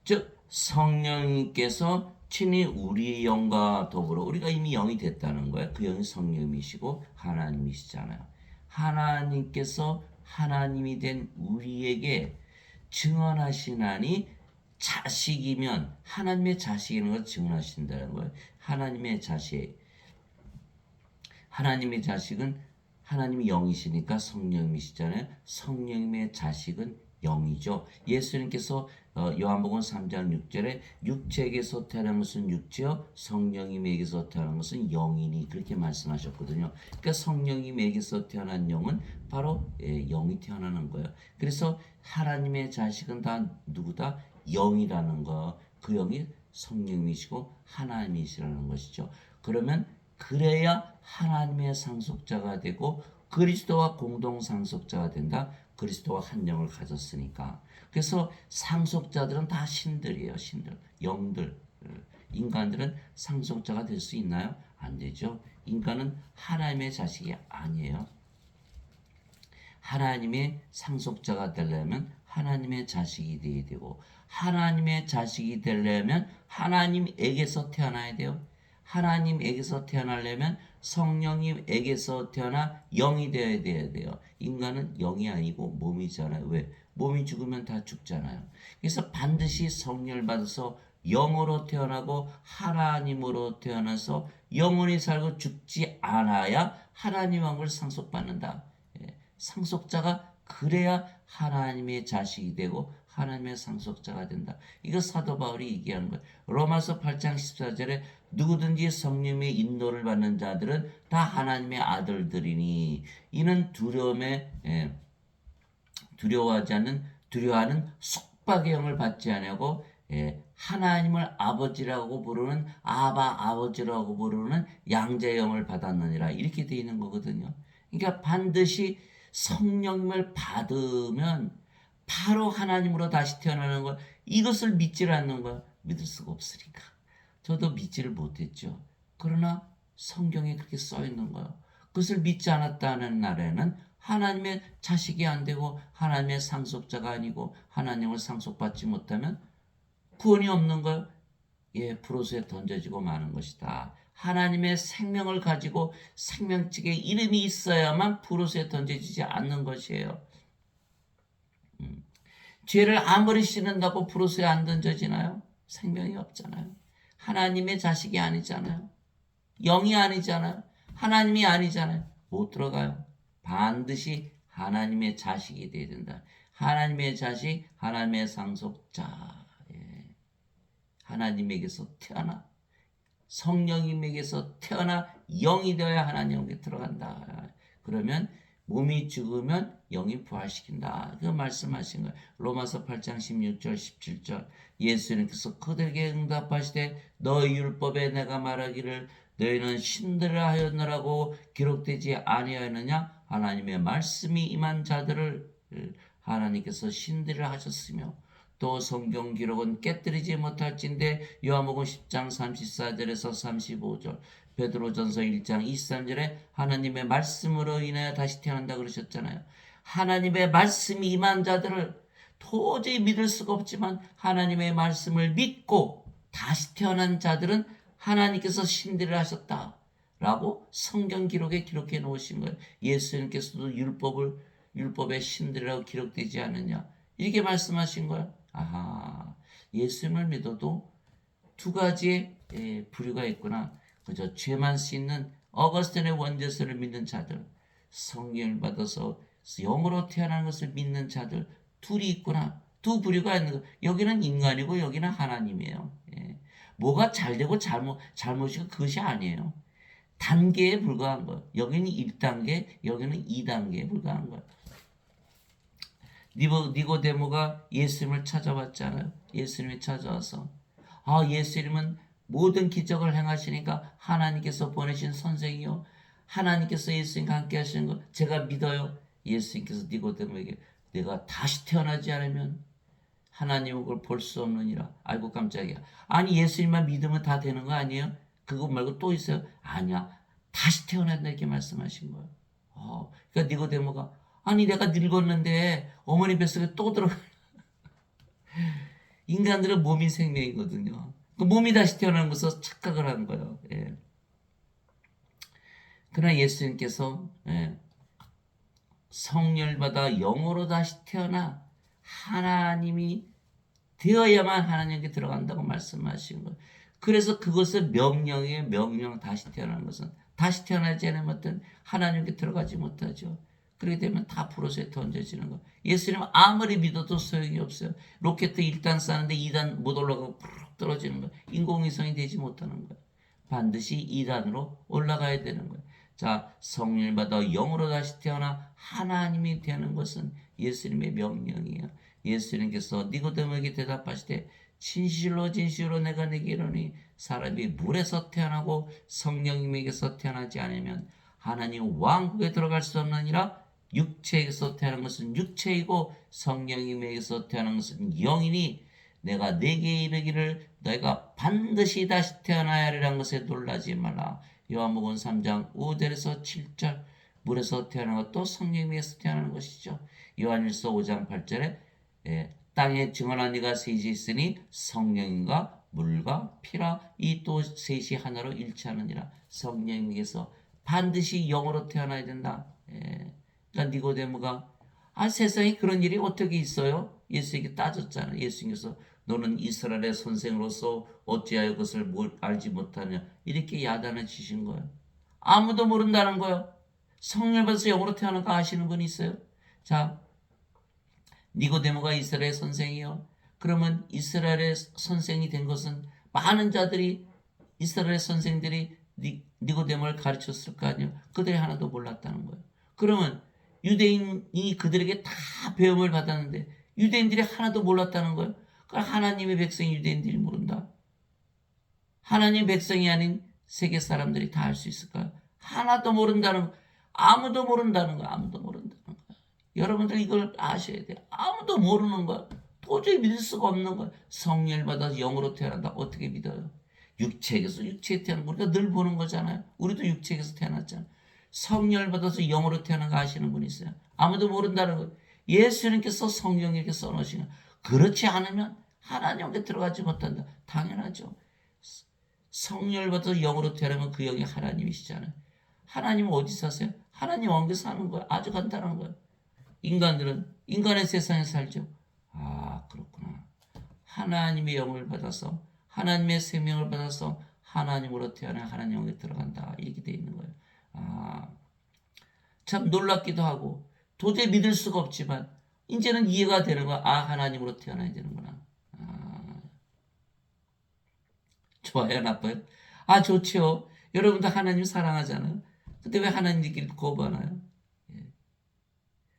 즉 성령님께서 친히 우리의 영과 더불어 우리가 이미 영이 됐다는 거예요. 그 영이 성령이시고 하나님이시잖아요. 하나님께서 하나님이 된 우리에게 증언하시나니. 자식이면 하나님의 자식이라는 걸 증언하신다는 거예요. 하나님의 자식은 하나님이 영이시니까 성령이시잖아요. 성령님의 자식은 영이죠. 예수님께서 요한복음 3장 6절에 육체에게서 태어난 것은 육체요 성령님에게서 태어난 것은 영이니 그렇게 말씀하셨거든요. 그러니까 성령님에게서 태어난 영은 바로 영이 태어나는 거예요. 그래서 하나님의 자식은 다 누구다? 영이라는 거. 그 영이 성령이시고 하나님이시라는 것이죠. 그러면 그래야 하나님의 상속자가 되고 그리스도와 공동 상속자가 된다. 그리스도와 한 영을 가졌으니까. 그래서 상속자들은 다 신들이에요. 신들, 영들. 인간들은 상속자가 될 수 있나요? 안 되죠. 인간은 하나님의 자식이 아니에요. 하나님의 상속자가 되려면 하나님의 자식이 되어야 되고, 하나님의 자식이 되려면 하나님에게서 태어나야 돼요. 하나님에게서 태어나려면 성령님에게서 태어나 영이 되어야 돼요. 인간은 영이 아니고 몸이잖아요. 왜? 몸이 죽으면 다 죽잖아요. 그래서 반드시 성령을 받아서 영으로 태어나고 하나님으로 태어나서 영원히 살고 죽지 않아야 하나님 왕을 상속받는다. 상속자가 그래야 하나님의 자식이 되고 하나님의 상속자가 된다. 이거 사도 바울이 얘기하는 거예요. 로마서 8장 14절에 누구든지 성령의 인도를 받는 자들은 다 하나님의 아들들이니 이는 두려워하는 속박의 영을 받지 않냐고 하나님을 아버지라고 부르는 아버지라고 부르는 양자의 영을 받았느니라 이렇게 되어 있는 거거든요. 그러니까 반드시 성령을 받으면 바로 하나님으로 다시 태어나는 거. 이것을 믿지를 않는 거야. 믿을 수가 없으니까. 저도 믿지를 못했죠. 그러나 성경에 그렇게 써 있는 거예요. 그것을 믿지 않았다는 날에는 하나님의 자식이 안 되고 하나님의 상속자가 아니고 하나님을 상속받지 못하면 구원이 없는 거예요. 불옷에 던져지고 마는 것이다. 하나님의 생명을 가지고 생명책에 이름이 있어야만 불옷에 던져지지 않는 것이에요. 죄를 아무리 씻는다고 불옷에 안 던져지나요? 생명이 없잖아요. 하나님의 자식이 아니잖아요. 영이 아니잖아요. 하나님이 아니잖아요. 못 들어가요. 반드시 하나님의 자식이 되어야 된다. 하나님의 자식, 하나님의 상속자. 하나님에게서 태어나 성령님에게서 태어나 영이 되어야 하나님에게 들어간다. 그러면 몸이 죽으면 영이 부활시킨다. 그 말씀하신 거예요. 로마서 8장 16절 17절. 예수님께서 그들에게 응답하시되 너희 율법에 내가 말하기를 너희는 신들을 하였느라고 기록되지 아니하였느냐. 하나님의 말씀이 임한 자들을 하나님께서 신들을 하셨으며 또 성경 기록은 깨뜨리지 못할진대. 요한복음 10장 34절에서 35절, 베드로전서 1장 23절에 하나님의 말씀으로 인하여 다시 태어난다 그러셨잖아요. 하나님의 말씀이 임한 자들을 도저히 믿을 수가 없지만 하나님의 말씀을 믿고 다시 태어난 자들은 하나님께서 신들을 하셨다 라고 성경 기록에 기록해 놓으신 거예요. 예수님께서도 율법의 신들이라고 기록되지 않느냐 이렇게 말씀하신 거예요. 아하, 예수님을 믿어도 두 가지의 부류가 있구나. 그저 죄만 씻는 어거스틴의 원죄서를 믿는 자들, 성령을 받아서 영으로 태어나는 것을 믿는 자들 둘이 있구나. 두 부류가 있는 거. 여기는 인간이고 여기는 하나님이에요. 예. 뭐가 잘되고 잘못이고 그것이 아니에요. 단계에 불과한 거. 여기는 1단계, 여기는 2단계에 불과한 거. 니고데모가 예수님을 찾아왔잖아요. 예수님이 찾아와서 예수님은 모든 기적을 행하시니까 하나님께서 보내신 선생이요. 하나님께서 예수님과 함께 하시는 거 제가 믿어요. 예수님께서 니고데모에게 내가 다시 태어나지 않으면 하나님은 그걸 볼 수 없느니라. 아이고 깜짝이야. 아니 예수님만 믿으면 다 되는 거 아니에요? 그거 말고 또 있어요? 아니야. 다시 태어난다 이렇게 말씀하신 거예요. 그러니까 니고데모가 아니 내가 늙었는데 어머니 뱃속에 또 들어가. 인간들은 몸이 생명이거든요. 그 몸이 다시 태어나는 것을 착각을 한 거예요. 예. 그러나 예수님께서 성령을 받아 영으로 다시 태어나 하나님이 되어야만 하나님께 들어간다고 말씀하신 거예요. 그래서 그것을 명령이에요. 명령 다시 태어나는 것은 다시 태어나지 않으면 어떤 하나님께 들어가지 못하죠. 그렇게 되면 다 불어서에 던져지는 거. 예수님은 아무리 믿어도 소용이 없어요. 로켓 1단 쐈는데 2단 못 올라가고 푸르륵 떨어지는 거. 인공위성이 되지 못하는 거예요. 반드시 2단으로 올라가야 되는 거예요. 자, 성령을 받아 영으로 다시 태어나 하나님이 되는 것은 예수님의 명령이에요. 예수님께서 니고데모에게 대답하시되 진실로 진실로 내가 네게 이르노니 사람이 물에서 태어나고 성령님에게서 태어나지 않으면 하나님 왕국에 들어갈 수 없느니라. 육체에게서 태어난 것은 육체이고 성령님에게서 태어난 것은 영이니 내가 네게 이르기를 너희가 반드시 다시 태어나야 하리라는 것에 놀라지 말라. 요한복음 3장 5절에서 7절 물에서 태어난 것도 성령님에게서 태어나는 것이죠. 요한일서 5장 8절에 땅에 증언한 이가 셋이 있으니 성령과 물과 피라 이 또 셋이 하나로 일치하느니라. 성령님께서 반드시 영으로 태어나야 된다. 그러니까 니고데모가 세상에 그런 일이 어떻게 있어요? 예수에게 따졌잖아요. 예수님께서 너는 이스라엘의 선생으로서 어찌하여 그것을 알지 못하냐 이렇게 야단을 치신 거예요. 아무도 모른다는 거예요. 성령을 받아서 영으로 태어난 거 아시는 분이 있어요? 자, 니고데모가 이스라엘의 선생이요. 그러면 이스라엘의 선생이 된 것은 많은 자들이 이스라엘의 선생들이 니고데모를 가르쳤을 거 아니에요. 그들이 하나도 몰랐다는 거예요. 그러면 유대인이 그들에게 다 배움을 받았는데 유대인들이 하나도 몰랐다는 거예요. 그럼 하나님의 백성이 유대인들이 모른다. 하나님의 백성이 아닌 세계 사람들이 다 알 수 있을까요? 하나도 모른다는 거예요. 아무도 모른다는 거예요. 아무도 모른다는 거예요. 여러분들 이걸 아셔야 돼요. 아무도 모르는 거예요. 도저히 믿을 수가 없는 거예요. 성령을 받아서 영으로 태어난다. 어떻게 믿어요? 육체에 태어난 거 우리가 늘 보는 거잖아요. 우리도 육체에서 태어났잖아요. 성령을 받아서 영으로 태어난 거 아시는 분이 있어요? 아무도 모른다는 거예요. 예수님께서 성령에게 써놓으시는 그렇지 않으면 하나님께 들어가지 못한다. 당연하죠. 성령을 받아서 영으로 태어나면 그 영이 하나님이시잖아요. 하나님은 어디 사세요? 하나님 왕국에 사는 거예요. 아주 간단한 거예요. 인간들은 인간의 세상에 살죠. 그렇구나. 하나님의 영을 받아서 하나님의 생명을 받아서 하나님으로 태어나 하나님 왕국에 들어간다. 이렇게 돼 있는 거예요. 참 놀랍기도 하고 도저히 믿을 수가 없지만 이제는 이해가 되는 거야. 하나님으로 태어나야 되는구나. 좋아요, 나빠요? 좋죠. 여러분도 하나님 사랑하잖아요. 근데 왜 하나님들끼리 거부하나요?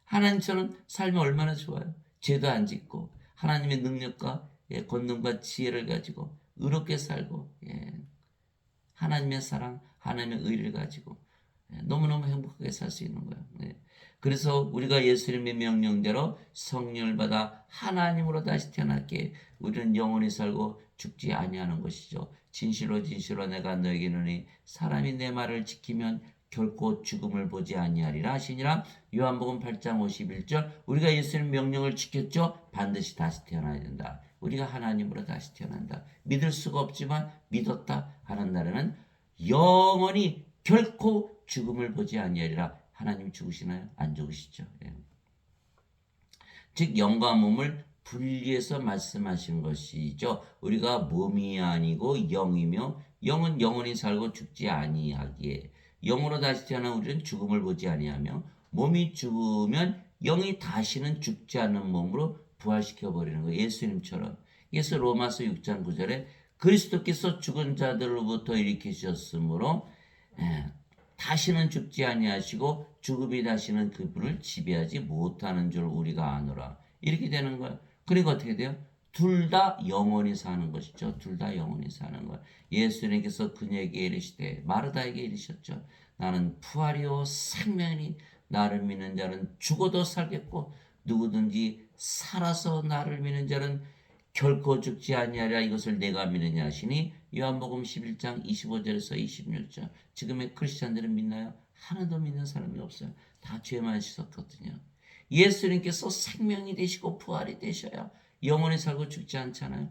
하나님처럼 살면 얼마나 좋아요. 죄도 안 짓고 하나님의 능력과 권능과 지혜를 가지고 의롭게 살고 하나님의 사랑, 하나님의 의를 가지고 너무너무 행복하게 살 수 있는 거예요. 그래서 우리가 예수님의 명령대로 성령을 받아 하나님으로 다시 태어났기에 우리는 영원히 살고 죽지 아니하는 것이죠. 진실로 진실로 내가 너에게 이르노니 사람이 내 말을 지키면 결코 죽음을 보지 아니하리라 하시니라. 요한복음 8장 51절 우리가 예수님 명령을 지켰죠. 반드시 다시 태어나야 된다. 우리가 하나님으로 다시 태어난다. 믿을 수가 없지만 믿었다 하는 날에는 영원히 결코 죽음을 보지 아니하리라. 하나님 죽으시나요? 안 죽으시죠. 즉 영과 몸을 분리해서 말씀하신 것이죠. 우리가 몸이 아니고 영이며 영은 영원히 살고 죽지 아니하기에 영으로 다시 태어난 우리는 죽음을 보지 아니하며 몸이 죽으면 영이 다시는 죽지 않는 몸으로 부활시켜 버리는 거예요. 예수님처럼. 그래서 로마서 6장 9절에 그리스도께서 죽은 자들로부터 일으키셨으므로 다시는 죽지 아니하시고 죽음이 다시는 그분을 지배하지 못하는 줄 우리가 아노라. 이렇게 되는 거예요. 그러니까 어떻게 돼요? 둘 다 영원히 사는 것이죠. 둘 다 영원히 사는 거예요. 예수님께서 그녀에게 이르시되 마르다에게 이르셨죠. 나는 부활이요 생명이니 나를 믿는 자는 죽어도 살겠고 누구든지 살아서 나를 믿는 자는 결코 죽지 아니하리라. 이것을 내가 믿느냐 하시니 요한복음 11장 25절에서 26절. 지금의 크리스찬들은 믿나요? 하나도 믿는 사람이 없어요. 다 죄만 씻었거든요. 예수님께서 생명이 되시고 부활이 되셔야 영원히 살고 죽지 않잖아요.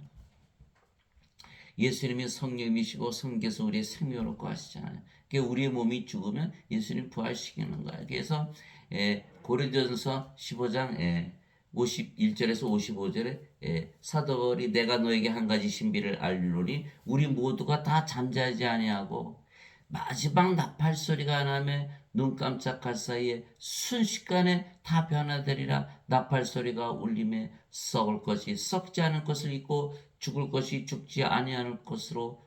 예수님이 성령이시고 성께서 우리의 생명을 얻고 하시잖아요. 그러니까 우리의 몸이 죽으면 예수님 부활시키는 거예요. 그래서 고린도전서 15장 51절에서 55절에 사도 바울이 내가 너에게 한 가지 신비를 알리노니 우리 모두가 다 잠자지 아니하고 마지막 나팔 소리가 나며 눈 깜짝할 사이에 순식간에 다 변화되리라. 나팔 소리가 울림에 썩을 것이 썩지 않을 것을 입고 죽을 것이 죽지 아니하는 것으로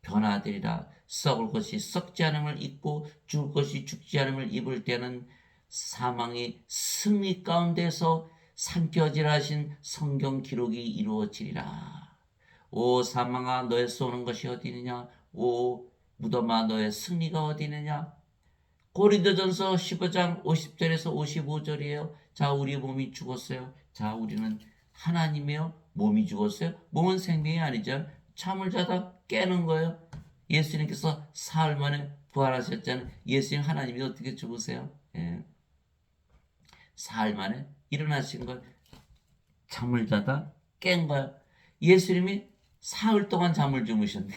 변화되리라. 썩을 것이 썩지 않음을 입고 죽을 것이 죽지 않음을 입을 때는 사망의 승리 가운데서 삼켜지라 하신 성경 기록이 이루어지리라. 오 사망아 너의 쏘는 것이 어디 있느냐. 오 무덤아 너의 승리가 어디 있느냐. 고린도전서 15장 50절에서 55절이에요. 자 우리 몸이 죽었어요. 자 우리는 하나님이요. 몸이 죽었어요. 몸은 생명이 아니죠. 잠을 자다 깨는 거예요. 예수님께서 사흘 만에 부활하셨잖아요. 예수님 하나님이 어떻게 죽으세요? 사흘 만에 일어나신 걸 잠을 자다 깬 거야. 예수님이 사흘 동안 잠을 주무셨네.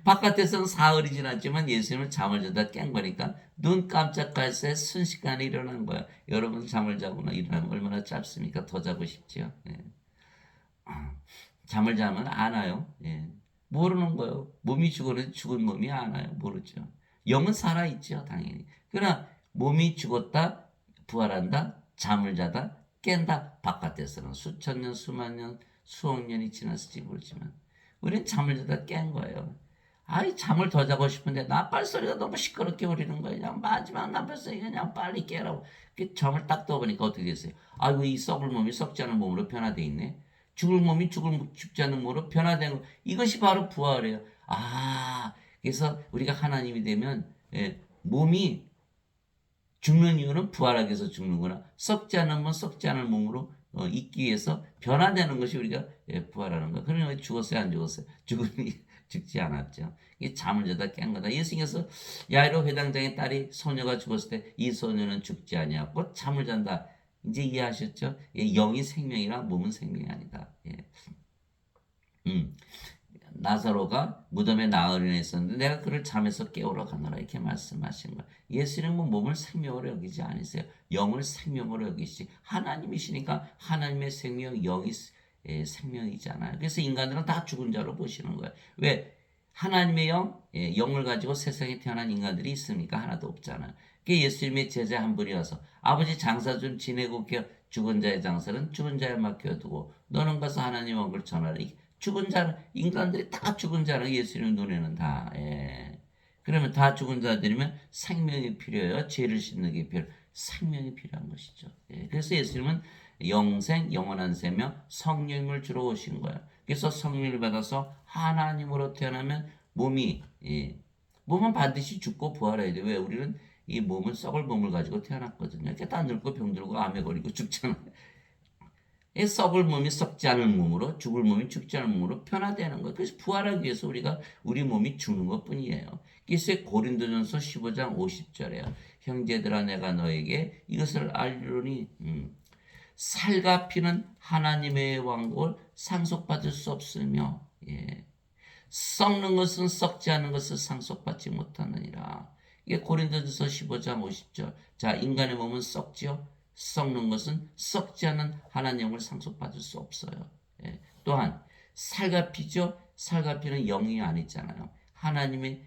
바깥에서는 사흘이 지났지만 예수님은 잠을 자다 깬 거니까 눈 깜짝할 새 순식간에 일어난 거야. 여러분 잠을 자거나 일어나면 얼마나 짧습니까? 더 자고 싶지요. 잠을 자면 안 와요. 모르는 거예요. 몸이 죽은 몸이 안 와요. 모르죠. 영은 살아있죠. 당연히. 그러나 몸이 죽었다 부활한다 잠을 자다 깬다. 바깥에서는 수천 년 수만 년 수억 년이 지났을지 모르지만 우리는 잠을 자다 깬 거예요. 아이 잠을 더 자고 싶은데 나팔 소리가 너무 시끄럽게 울리는 거예요. 그냥 마지막 나팔 소리 그냥 빨리 깨라고. 잠을 딱 떠보니까 어떻게 됐어요? 아이고 이 썩을 몸이 썩지 않은 몸으로 변화돼 있네. 죽을 몸이 죽지 않는 몸으로 변화된 거. 이것이 바로 부활이에요. 아 그래서 우리가 하나님이 되면 몸이 죽는 이유는 부활하기 위해서 죽는구나. 썩지 않은 몸 썩지 않은 몸으로 있기 위해서 변화되는 것이 우리가 부활하는 거. 그러면 죽었어요 안 죽었어요? 죽지 않았죠. 이게 잠을 자다 깬 거다. 예수님께서 야이로 회당장의 딸이 소녀가 죽었을 때 이 소녀는 죽지 아니하고 잠을 잔다. 이제 이해하셨죠? 영이 생명이라 몸은 생명이 아니다. 나사로가 무덤에 나흘이나 있었는데 내가 그를 잠에서 깨우러 가노라 이렇게 말씀하신 거예요. 예수님은 몸을 생명으로 여기지 않으세요. 영을 생명으로 여기시. 하나님이시니까 하나님의 생명 영이 생명이잖아요. 그래서 인간들은 다 죽은 자로 보시는 거예요. 왜? 하나님의 영을 가지고 세상에 태어난 인간들이 있습니까? 하나도 없잖아요. 그게 예수님의 제자 한 분이 와서 아버지 장사 좀 지내고 죽은 자의 장사는 죽은 자에 맡겨두고 너는 가서 하나님 왕국을 전하라. 죽은 자는 인간들이 다 죽은 자는 예수님 눈에는 다 그러면 다 죽은 자들이면 생명이 필요해요. 죄를 씻는 게 필요해요. 생명이 필요한 것이죠. 그래서 예수님은 영생 영원한 생명 성령을 주러 오신 거예요. 그래서 성령을 받아서 하나님으로 태어나면 몸은 반드시 죽고 부활해야 돼요. 왜? 우리는 이 몸은 썩을 몸을 가지고 태어났거든요. 이렇게 다 늙고 병들고 암에 걸리고 죽잖아요. 썩을 몸이 썩지 않은 몸으로 죽을 몸이 죽지 않은 몸으로 변화되는 거예요. 그래서 부활하기 위해서 우리 몸이 죽는 것뿐이에요. 그래서 고린도전서 15장 50절에요. 형제들아 내가 너에게 이것을 알리노니 살과 피는 하나님의 왕국을 상속받을 수 없으며 썩는 것은 썩지 않은 것을 상속받지 못하느니라. 이게 고린도전서 15장 50절. 자 인간의 몸은 썩지요. 썩는 것은 썩지 않은 하나님을 상속받을 수 없어요. 또한 살과 피죠. 살과 피는 영이 아니잖아요. 하나님의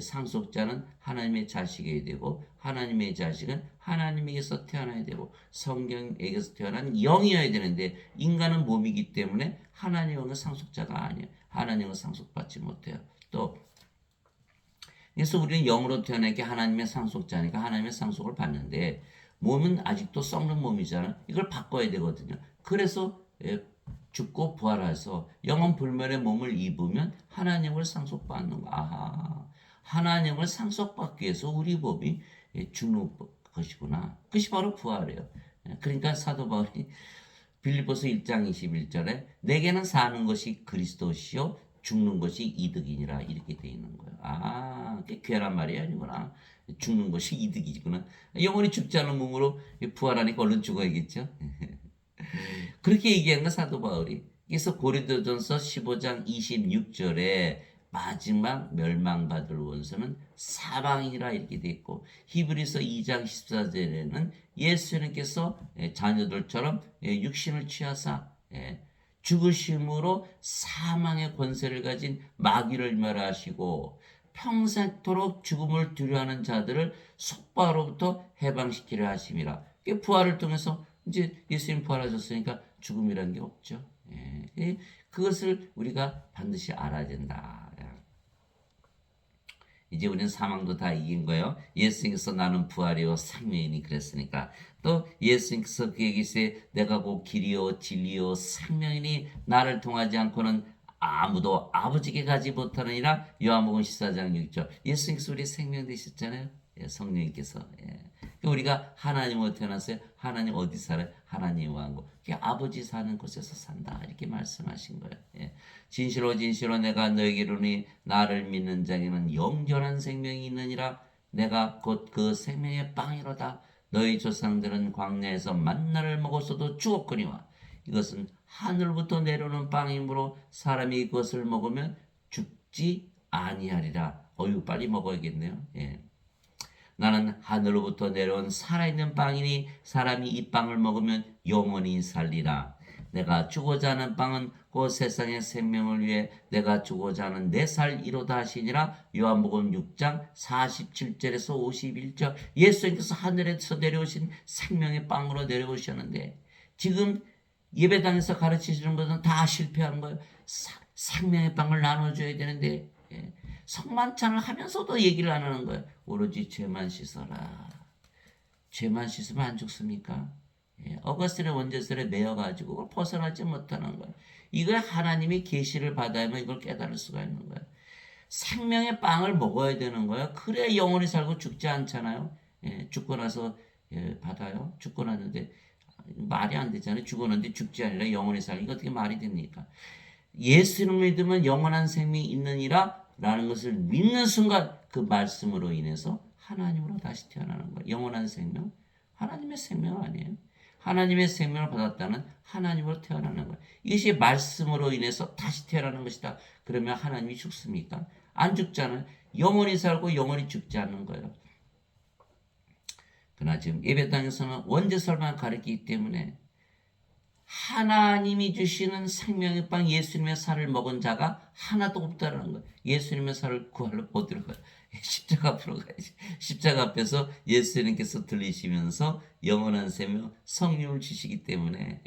상속자는 하나님의 자식이 되고 하나님의 자식은 하나님에게서 태어나야 되고 성경에게서 태어난 영이어야 되는데 인간은 몸이기 때문에 하나님은 상속자가 아니에요. 하나님은 상속받지 못해요. 또 그래서 우리는 영으로 태어나게 하나님의 상속자니까 하나님의 상속을 받는데 몸은 아직도 썩는 몸이잖아요. 이걸 바꿔야 되거든요. 그래서 죽고 부활해서 영원 불멸의 몸을 입으면 하나님을 상속받는 거. 아하. 하나님을 상속받기 위해서 우리 몸이 죽는 것이구나. 그것이 바로 부활이에요. 그러니까 사도 바울이 빌립보서 1장 21절에 내게는 사는 것이 그리스도시요 죽는 것이 이득이니라 이렇게 돼 있는 거예요. 아, 그게 괴란 말이 아니구나. 죽는 것이 이득이구나. 영원히 죽지 않은 몸으로 부활하니까 얼른 죽어야겠죠. 그렇게 얘기한 거 사도 바울이. 그래서 고린도전서 15장 26절에 마지막 멸망받을 원수는 사망이라 이렇게 돼 있고 히브리서 2장 14절에는 예수님께서 자녀들처럼 육신을 취하사 죽으심으로 사망의 권세를 가진 마귀를 멸하시고 평생토록 죽음을 두려워하는 자들을 속바로부터 해방시키려 하심이라. 부활을 통해서 이제 예수님 부활하셨으니까 죽음이라는 게 없죠. 그것을 우리가 반드시 알아야 된다. 이제 우리는 사망도 다 이긴 거예요. 예수님께서 나는 부활이요 생명이니 그랬으니까. 또 예수님께서 그에게 이르시되 내가 곧 길이요 진리요 생명이니 나를 통하지 않고는 아무도 아버지께 가지 못하느니라. 요한복음 14장 6절. 예수님께서 우리 생명 되셨잖아요. 성령님께서. 우리가 하나님으로 태어났어요. 하나님 어디 살아요? 하나님 왕국. 아버지 사는 곳에서 산다. 이렇게 말씀하신 거예요. 진실로 진실로 내가 너에게 이르노니 나를 믿는 자에게는 영원한 생명이 있느니라. 내가 곧 그 생명의 빵이로다. 너희 조상들은 광야에서 만나를 먹었어도 죽었거니와 이것은 하늘부터 내려오는 빵이므로 사람이 그것을 먹으면 죽지 아니하리라. 어유 빨리 먹어야겠네요. 나는 하늘로부터 내려온 살아있는 빵이니 사람이 이 빵을 먹으면 영원히 살리라. 내가 주고자 하는 빵은 그 세상의 생명을 위해 내가 주고자 하는 내 살이로다 하시니라. 요한복음 6장 47절에서 51절. 예수님께서 하늘에서 내려오신 생명의 빵으로 내려오셨는데 지금 예배당에서 가르치시는 것은 다 실패한 거예요. 생명의 빵을 나눠줘야 되는데 성만찬을 하면서도 얘기를 안 하는 거예요. 오로지 죄만 씻어라. 죄만 씻으면 안 죽습니까? 어거스틴의 원죄설에 매여가지고 그걸 벗어나지 못하는 거예요. 이걸 하나님이 계시를 받아야만 이걸 깨달을 수가 있는 거예요. 생명의 빵을 먹어야 되는 거예요. 그래야 영원히 살고 죽지 않잖아요. 죽고 나서 받아요. 죽고 났는데 말이 안 되잖아요. 죽었는데 죽지 아니라 영원히 살고 이거 어떻게 말이 됩니까? 예수를 믿으면 영원한 생명이 있느니라 라는 것을 믿는 순간 그 말씀으로 인해서 하나님으로 다시 태어나는 거예요. 영원한 생명? 하나님의 생명 아니에요. 하나님의 생명을 받았다는 하나님으로 태어나는 거예요. 이것이 말씀으로 인해서 다시 태어나는 것이다. 그러면 하나님이 죽습니까? 안 죽잖아요. 영원히 살고 영원히 죽지 않는 거예요. 그러나 지금 예배당에서는 원죄설만 가르치기 때문에 하나님이 주시는 생명의 빵 예수님의 살을 먹은 자가 하나도 없다라는 거예요. 예수님의 살을 구하러 못 들어가요. 십자가 앞으로 가야지. 십자가 앞에서 예수님께서 들리시면서 영원한 생명 성령을 주시기 때문에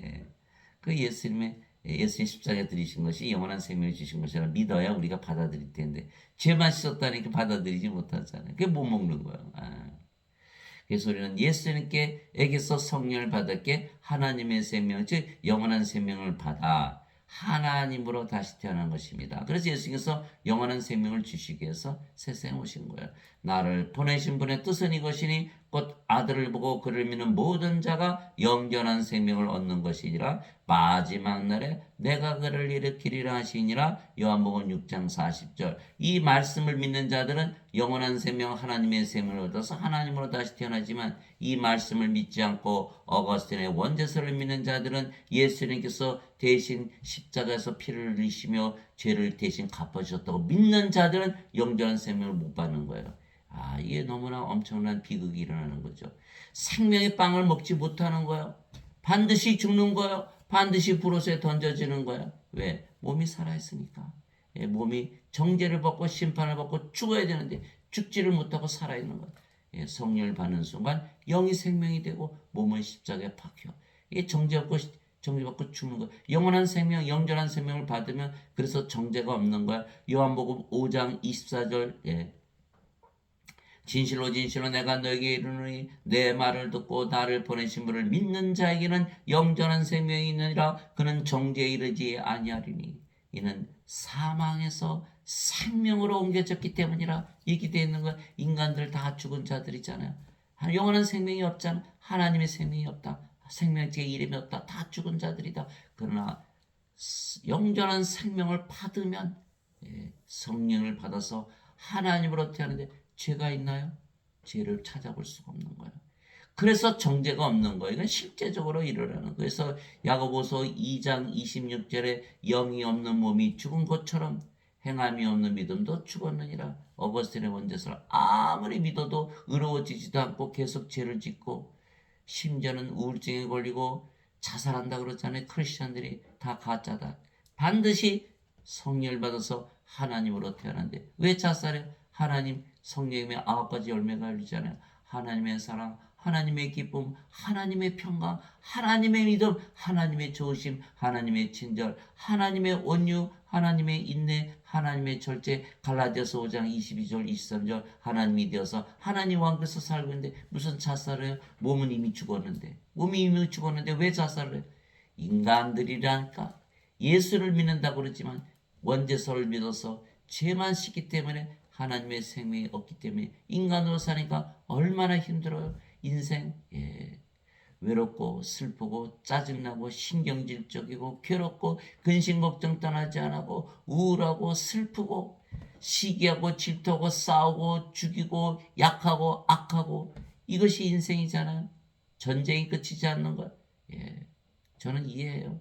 그 예수님 십자가에 들리신 것이 영원한 생명을 주신 것이라 믿어야 우리가 받아들일 텐데 죄만 씻었다니까 받아들이지 못하잖아요. 그게 못 먹는 거예요. 그래서 우리는 예수님께서 성령을 받았기에 하나님의 생명, 즉 영원한 생명을 받아 하나님으로 다시 태어난 것입니다. 그래서 예수님께서 영원한 생명을 주시기 위해서 세상에 오신 거예요. 나를 보내신 분의 뜻은 이것이니 곧 아들을 보고 그를 믿는 모든 자가 영원한 생명을 얻는 것이니라. 마지막 날에 내가 그를 일으키리라 하시니라. 요한복음 6장 40절. 이 말씀을 믿는 자들은 영원한 생명 하나님의 생명을 얻어서 하나님으로 다시 태어나지만 이 말씀을 믿지 않고 어거스틴의 원죄설을 믿는 자들은 예수님께서 대신 십자가에서 피를 흘리시며 죄를 대신 갚아주셨다고 믿는 자들은 영원한 생명을 못 받는 거예요. 이게 너무나 엄청난 비극이 일어나는 거죠. 생명의 빵을 먹지 못하는 거예요. 반드시 죽는 거예요. 반드시 불옷에 던져지는 거예요. 왜? 몸이 살아있으니까. 몸이 정죄를 받고 심판을 받고 죽어야 되는데 죽지를 못하고 살아있는 거예요. 예, 성령을 받는 순간 영이 생명이 되고 몸은 십자가에 박혀. 이게 정죄받고 죽는 거야. 영원한 생명, 영전한 생명을 받으면 그래서 정죄가 없는 거야. 요한복음 5장 24절. 예. 진실로 진실로 내가 너에게 이르노니 내 말을 듣고 나를 보내신 분을 믿는 자에게는 영전한 생명이 있느니라. 그는 정죄에 이르지 아니하리니 이는 사망에서 생명으로 옮겨졌기 때문이라. 이렇게 되어 있는 건 인간들 다 죽은 자들이잖아요. 영원한 생명이 없잖아. 하나님의 생명이 없다. 생명체의 이름이 없다. 다 죽은 자들이다. 그러나 영전한 생명을 받으면 성령을 받아서 하나님으로부터 하는데 죄가 있나요? 죄를 찾아볼 수가 없는 거예요. 그래서 정죄가 없는 거예요. 이건 실제적으로 일어나는 거예요. 그래서 야고보서 2장 26절에 영이 없는 몸이 죽은 것처럼 행함이 없는 믿음도 죽었느니라. 어거스틴의 원제설 아무리 믿어도 의로워지지도 않고 계속 죄를 짓고 심지어는 우울증에 걸리고 자살한다 그러잖아요. 크리스천들이 다 가짜다. 반드시 성령을 받아서 하나님으로 태어난데 왜 자살해요? 하나님 성령의 9가지 열매가 열리잖아요. 하나님의 사랑, 하나님의 기쁨, 하나님의 평강, 하나님의 믿음, 하나님의 좋으심, 하나님의 친절, 하나님의 온유, 하나님의 인내, 하나님의 절제. 갈라디아서 5장 22절 23절 하나님이 되어서 하나님 왕국에서 살고 있는데 무슨 자살을 해요? 몸은 이미 죽었는데. 몸이 이미 죽었는데 왜 자살을 해요? 인간들이라니까. 예수를 믿는다고 그러지만 원죄서를 믿어서 죄만 씻기 때문에 하나님의 생명이 없기 때문에 인간으로 사니까 얼마나 힘들어요. 인생 외롭고 슬프고 짜증나고 신경질적이고 괴롭고 근심 걱정 떠나지 않고 우울하고 슬프고 시기하고 질투하고 싸우고 죽이고 약하고 악하고 이것이 인생이잖아요. 전쟁이 끝이지 않는 것. 저는 이해해요.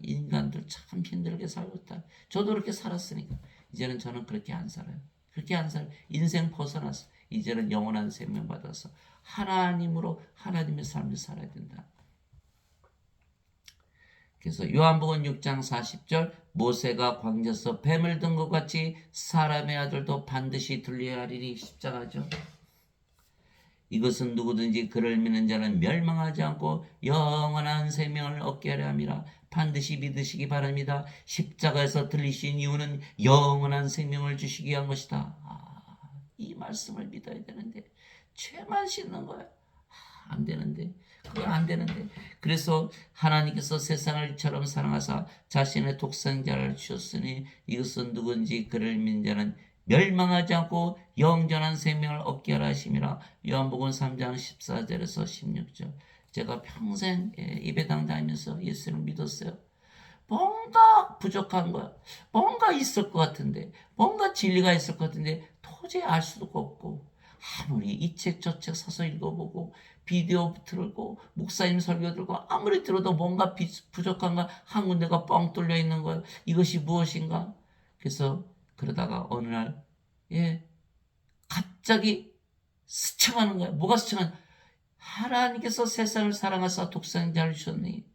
인간들 참 힘들게 살고 있다. 저도 그렇게 살았으니까 이제는 저는 그렇게 안 살아요. 그렇게 안 살아요. 인생 벗어났어. 이제는 영원한 생명 받아서 하나님으로 하나님의 삶을 살아야 된다. 그래서 요한복음 6장 40절 모세가 광야에서 뱀을 든 것 같이 사람의 아들도 반드시 들려야 하리니 십자가죠. 이것은 누구든지 그를 믿는 자는 멸망하지 않고 영원한 생명을 얻게 하려 함이라. 반드시 믿으시기 바랍니다. 십자가에서 들리신 이유는 영원한 생명을 주시기 위한 것이다. 이 말씀을 믿어야 되는데 죄만 씻는 거야. 안 되는데. 그건 안 되는데. 그래서 하나님께서 세상을 이처럼 사랑하사 자신의 독생자를 주셨으니 이것은 누구든지 그를 믿는 자는 멸망하지 않고 영전한 생명을 얻게 하라 하심이라. 요한복음 3장 14절에서 16절. 제가 평생 예배당 다니면서 예수를 믿었어요. 뭔가 부족한 거야. 뭔가 있을 것 같은데, 뭔가 진리가 있을 것 같은데 도저히 알 수도 없고 아무리 이 책 저 책 사서 읽어보고 비디오 틀고 목사님 설교 들고 아무리 들어도 뭔가 부족한가 한 군데가 뻥 뚫려 있는 거예요. 이것이 무엇인가? 그래서 그러다가 어느 날 갑자기 스쳐가는 거예요. 뭐가 스쳐가는? 하나님께서 세상을 사랑하사 독생자를 주셨니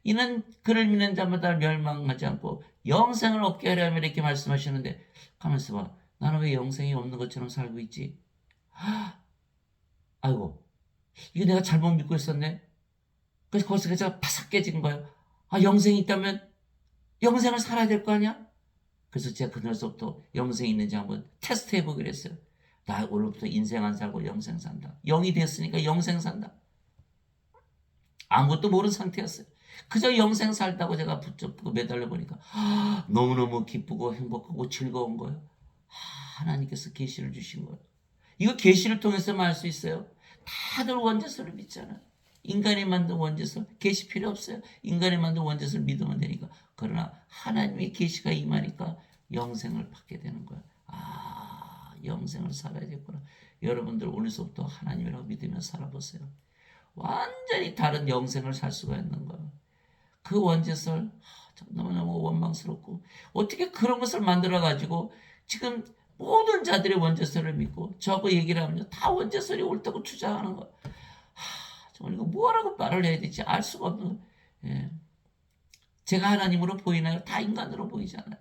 이는 그를 믿는 자마다 멸망하지 않고 영생을 얻게 하려 하며 이렇게 말씀하시는데 가만있어 봐. 나는 왜 영생이 없는 것처럼 살고 있지? 아이고 이거 내가 잘못 믿고 있었네. 그래서 거기서 제가 바삭 깨진 거예요. 영생이 있다면 영생을 살아야 될 거 아니야? 그래서 제가 그날서부터 영생이 있는지 한번 테스트 해보기로 했어요. 나 오늘부터 인생 안 살고 영생 산다. 영이 됐으니까 영생 산다. 아무것도 모르는 상태였어요. 그저 영생 살다고 제가 붙잡고 매달려 보니까 너무너무 기쁘고 행복하고 즐거운 거예요. 하나님께서 계시를 주신 거예요. 이거 계시를 통해서만 알 수 있어요. 다들 원죄설을 믿잖아요. 인간이 만든 원죄설 계시 필요 없어요. 인간이 만든 원죄설 믿으면 되니까. 그러나 하나님의 계시가 임하니까 영생을 받게 되는 거예요. 영생을 살아야겠구나. 여러분들 오늘서부터 하나님이라고 믿으며 살아보세요. 완전히 다른 영생을 살 수가 있는 거예요. 그 원죄설 너무너무 원망스럽고 어떻게 그런 것을 만들어가지고 지금 모든 자들의 원죄설을 믿고 저거 얘기를 하면요 다 원죄설이 옳다고 주장하는 거예요. 정말 이거 뭐라고 말을 해야 될지 알 수가 없는 거예요. 제가 하나님으로 보이나요? 다 인간으로 보이잖아요.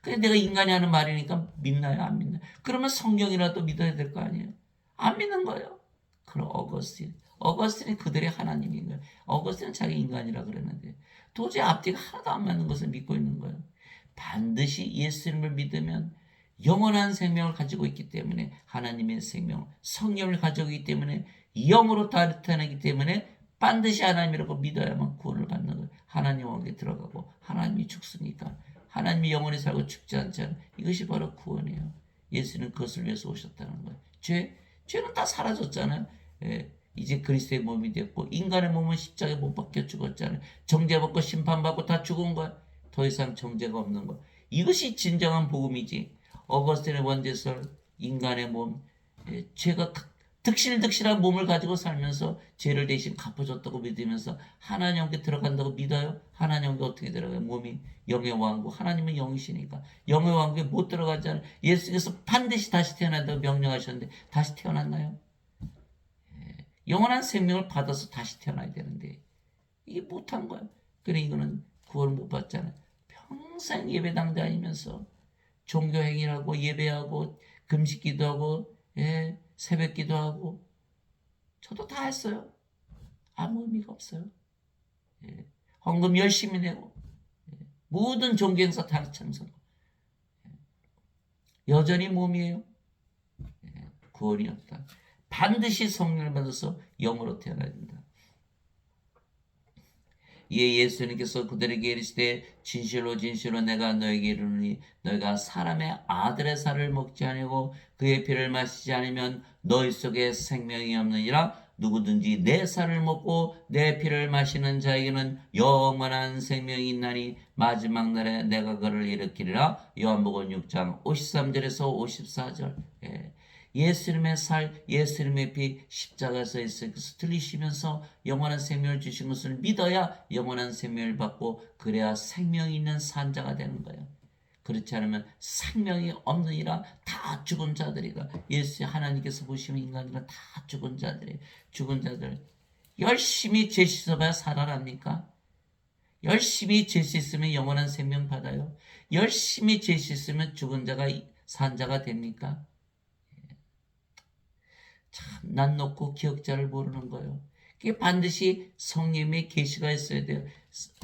근데 내가 인간이 하는 말이니까 믿나요? 안 믿나요? 그러면 성경이라도 믿어야 될 거 아니에요? 안 믿는 거예요. 그럼 어거스틴이 그들의 하나님인 거예요. 어거스틴은 자기 인간이라 그랬는데 도저히 앞뒤가 하나도 안 맞는 것을 믿고 있는 거예요. 반드시 예수님을 믿으면 영원한 생명을 가지고 있기 때문에 하나님의 생명, 성령을 가지고 있기 때문에 영으로 나타나기 때문에 반드시 하나님이라고 믿어야만 구원을 받는 거예요. 하나님 왕국에 들어가고 하나님이 죽으니까 하나님이 영원히 살고 죽지 않잖아요. 이것이 바로 구원이에요. 예수는 그것을 위해서 오셨다는 거예요. 죄는 다 사라졌잖아요. 예, 이제 그리스도의 몸이 됐고 인간의 몸은 십자가에 못 박혀 죽었잖아요. 정죄받고 심판받고 다 죽은 거야. 더 이상 정죄가 없는 거. 이것이 진정한 복음이지. 어거스틴의 원죄설, 인간의 몸, 죄가 득실득실한 몸을 가지고 살면서 죄를 대신 갚아줬다고 믿으면서 하나님께 들어간다고 믿어요? 하나님께 어떻게 들어가요? 몸이 영의 왕국, 하나님은 영이시니까 영의 왕국에 못 들어가잖아요. 예수께서 반드시 다시 태어난다고 명령하셨는데 다시 태어났나요? 영원한 생명을 받아서 다시 태어나야 되는데 이게 못한 거야. 그래 이거는 구원을 못 받잖아요. 평생 예배당 다니면서 종교행위하고 예배하고 금식기도하고 새벽기도하고 저도 다 했어요. 아무 의미가 없어요. 헌금 열심히 내고 모든 종교행사 다 참석. 여전히 몸이에요. 구원이 없다. 반드시 성령을 받아서 영으로 태어나야 된다. 이에 예수님께서 그들에게 이르시되 진실로 진실로 내가 너에게 이르노니 너희가 사람의 아들의 살을 먹지 아니하고 그의 피를 마시지 않으면 너희 속에 생명이 없느니라. 누구든지 내 살을 먹고 내 피를 마시는 자에게는 영원한 생명이 있나니 마지막 날에 내가 그를 일으키리라. 요한복음 6장 53절에서 54절. 예수님의 살, 예수님의 피 십자가에서 있어요. 그래서 들리시면서 영원한 생명을 주신 것을 믿어야 영원한 생명을 받고 그래야 생명이 있는 산자가 되는 거예요. 그렇지 않으면 생명이 없느니라. 다 죽은 자들이다. 예수 하나님께서 보시면 인간들은 다 죽은 자들이에요. 죽은 자들. 열심히 죄 씻어봐야 살아납니까? 열심히 죄 씻으면 영원한 생명 받아요. 열심히 죄 씻으면 죽은 자가 산자가 됩니까? 참 난 놓고 기억자를 모르는 거예요. 그게 반드시 성령의 계시가 있어야 돼요.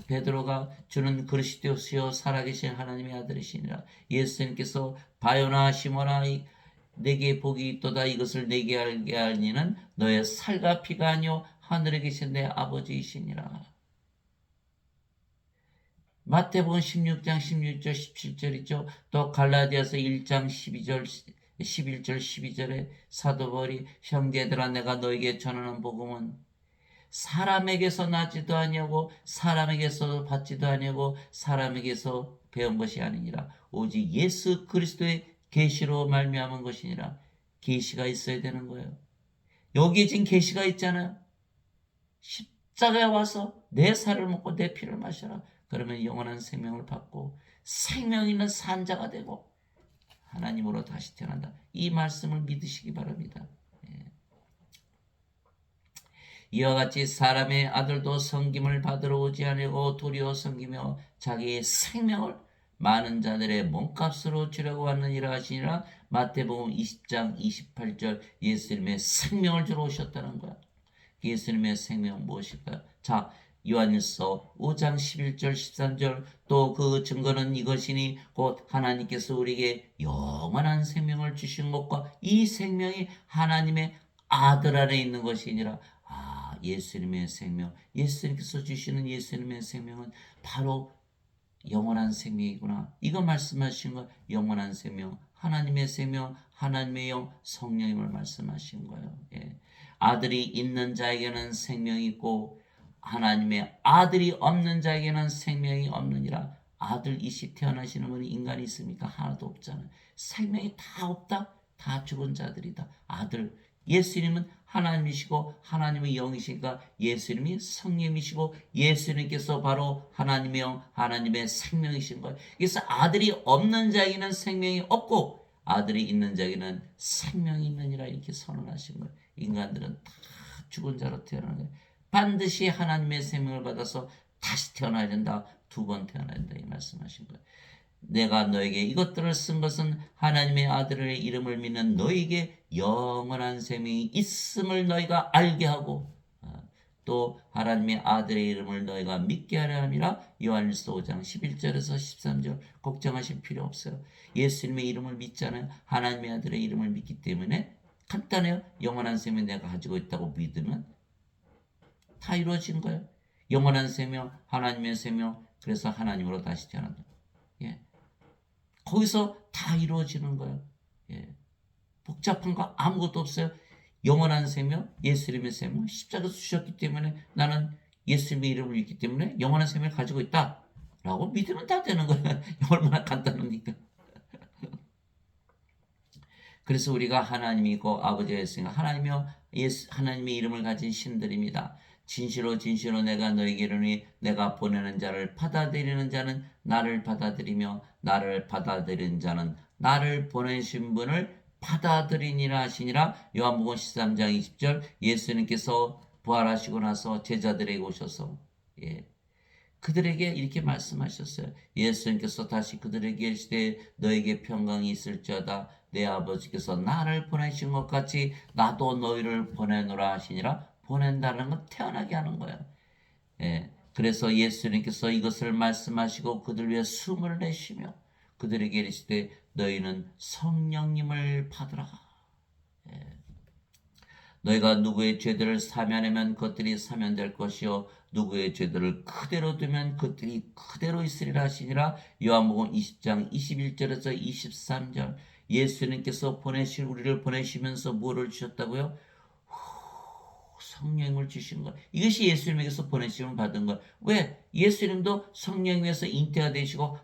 베드로가 주는 그리스도시요 살아계신 하나님의 아들이시니라. 예수님께서 바요나 시모나 내게 복이 있도다. 이것을 내게 알게 하니는 너의 살과 피가 아니요 하늘에 계신 내 아버지이시니라. 마태복음 16장 16절 17절 있죠. 또 갈라디아서 1장 12절 11절 12절에 사도 바울이 형제들아 내가 너에게 전하는 복음은 사람에게서 나지도 아니하고 사람에게서 받지도 아니하고 사람에게서 배운 것이 아니니라. 오직 예수 그리스도의 계시로 말미암은 것이니라. 계시가 있어야 되는 거예요. 여기에 지금 계시가 있잖아요. 십자가에 와서 내 살을 먹고 내 피를 마셔라. 그러면 영원한 생명을 받고 생명 있는 산자가 되고 하나님으로 다시 태어난다. 이 말씀을 믿으시기 바랍니다. 이와 같이 사람의 아들도 섬김을 받으러 오지 아니하고 도리어 섬기며 자기의 생명을 많은 자들의 몸값으로 주려고 왔느니라 하시니라. 마태복음 20장 28절 예수님의 생명을 주러 오셨다는 거야. 예수님의 생명은 무엇일까요? 자, 요한일서 5장 11절 13절 또 그 증거는 이것이니 곧 하나님께서 우리에게 영원한 생명을 주신 것과 이 생명이 하나님의 아들 안에 있는 것이니라. 예수님의 생명, 예수님께서 주시는 예수님의 생명은 바로 영원한 생명이구나. 이거 말씀하신 거 영원한 생명, 하나님의 생명, 하나님의 영, 성령임을 말씀하신 거예요. 아들이 있는 자에게는 생명이 있고 하나님의 아들이 없는 자에게는 생명이 없느니라. 아들이시 태어나시는 분이 인간이 있습니까? 하나도 없잖아요. 생명이 다 없다? 다 죽은 자들이다. 아들, 예수님은 하나님이시고 하나님의 영이시니까 예수님이 성령이시고 예수님께서 바로 하나님의 영, 하나님의 생명이신 거예요. 그래서 아들이 없는 자에게는 생명이 없고 아들이 있는 자에게는 생명이 있느니라 이렇게 선언하신 거예요. 인간들은 다 죽은 자로 태어나는 거예요. 반드시 하나님의 생명을 받아서 다시 태어나야 된다. 두 번 태어나야 된다. 이 말씀하신 거예요. 내가 너에게 이것들을 쓴 것은 하나님의 아들의 이름을 믿는 너에게 영원한 생명이 있음을 너희가 알게 하고 또 하나님의 아들의 이름을 너희가 믿게 하려 함이라. 요한일서 5장 11절에서 13절 걱정하실 필요 없어요. 예수님의 이름을 믿잖아요. 하나님의 아들의 이름을 믿기 때문에 간단해요. 영원한 생명 내가 가지고 있다고 믿으면 다 이루어진 거예요. 영원한 생명, 하나님의 생명, 그래서 하나님으로 다시 태어난다. 예. 거기서 다 이루어지는 거예요. 예. 복잡한 거 아무것도 없어요. 영원한 생명, 예수님의 생명, 십자가에서 주셨기 때문에 나는 예수님의 이름을 믿기 때문에 영원한 생명을 가지고 있다 라고 믿으면 다 되는 거예요. 얼마나 간단합니까? 그래서 우리가 하나님이고 아버지가 있으니까 하나님이요 하나님의 이름을 가진 신들입니다. 진실로 진실로 내가 너에게 이르노니 내가 보내는 자를 받아들이는 자는 나를 받아들이며 나를 받아들이는 자는 나를 보내신 분을 받아들이니라 하시니라. 요한복음 13장 20절 예수님께서 부활하시고 나서 제자들에게 오셔서 그들에게 이렇게 말씀하셨어요. 예수님께서 다시 그들에게 이르시되 너에게 평강이 있을지어다. 내 아버지께서 나를 보내신 것 같이 나도 너희를 보내노라 하시니라. 보낸다는 건 태어나게 하는 거예요. 그래서 예수님께서 이것을 말씀하시고 그들 위해 숨을 내쉬며 그들에게 이르시되 너희는 성령님을 받으라. 너희가 누구의 죄들을 사면하면 그것들이 사면될 것이요 누구의 죄들을 그대로 두면 그것들이 그대로 있으리라 하시니라. 요한복음 20장 21절에서 23절 예수님께서 우리를 보내시면서 뭐를 주셨다고요? 성령을 주신 것. 이것이 예수님에게서 보내심을 받은 것. 왜? 예수님도 성령에서 잉태가 되시고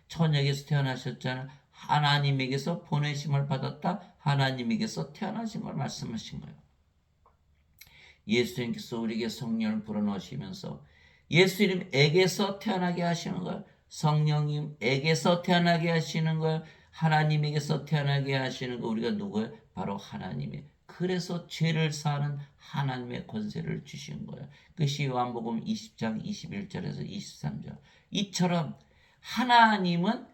처녀에게서 태어나셨잖아요. 하나님에게서 보내심을 받았다. 하나님에게서 태어나신 걸 말씀하신 거예요. 예수님께서 우리에게 성령을 불어넣으시면서 예수님에게서 태어나게 하시는 거예요. 성령님에게서 태어나게 하시는 거예요. 하나님에게서 태어나게 하시는 거. 우리가 누구예요? 바로 하나님이에요. 그래서 죄를 사하는 하나님의 권세를 주신 거예요. 그것이 요한복음 20장 21절에서 23절. 이처럼 하나님은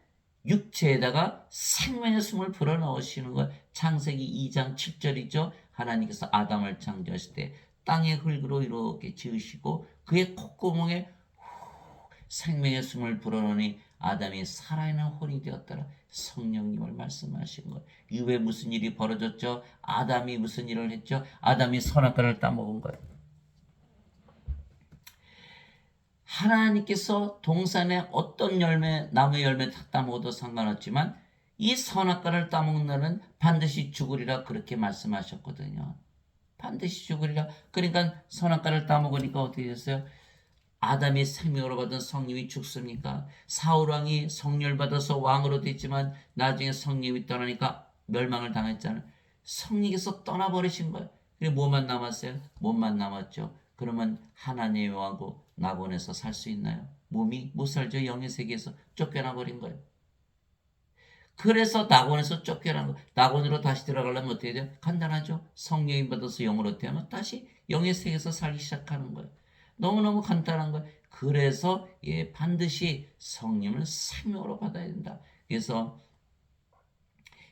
육체에다가 생명의 숨을 불어넣으시는 거예요. 창세기 2장 7절이죠. 하나님께서 아담을 창조하실 때 땅의 흙으로 이렇게 지으시고 그의 콧구멍에 생명의 숨을 불어넣으니 아담이 살아있는 혼이 되었더라. 성령님을 말씀하신 거예요. 이후에 무슨 일이 벌어졌죠? 아담이 무슨 일을 했죠? 아담이 선악과를 따먹은 거예요. 하나님께서 동산에 어떤 나무 열매 다 따먹어도 상관없지만 이 선악과를 따먹는 자는 반드시 죽으리라 그렇게 말씀하셨거든요. 반드시 죽으리라. 그러니까 선악과를 따먹으니까 어떻게 됐어요? 아담이 생명으로 받은 성령이 죽습니까? 사울왕이 성령을 받아서 왕으로 됐지만 나중에 성령이 떠나니까 멸망을 당했잖아요. 성령께서 떠나버리신 거예요. 그리고 뭐만 남았어요? 몸만 남았죠. 그러면 하나님의 왕하고 낙원에서 살 수 있나요? 몸이 못 살죠. 영의 세계에서 쫓겨나 버린 거예요. 그래서 낙원에서 쫓겨난 거. 낙원으로 다시 들어가려면 어떻게 돼요? 간단하죠. 성령이 받아서 영으로 태어나면 다시 영의 세계에서 살기 시작하는 거예요. 너무너무 간단한 거예요. 그래서 반드시 성령을 생명으로 받아야 된다. 그래서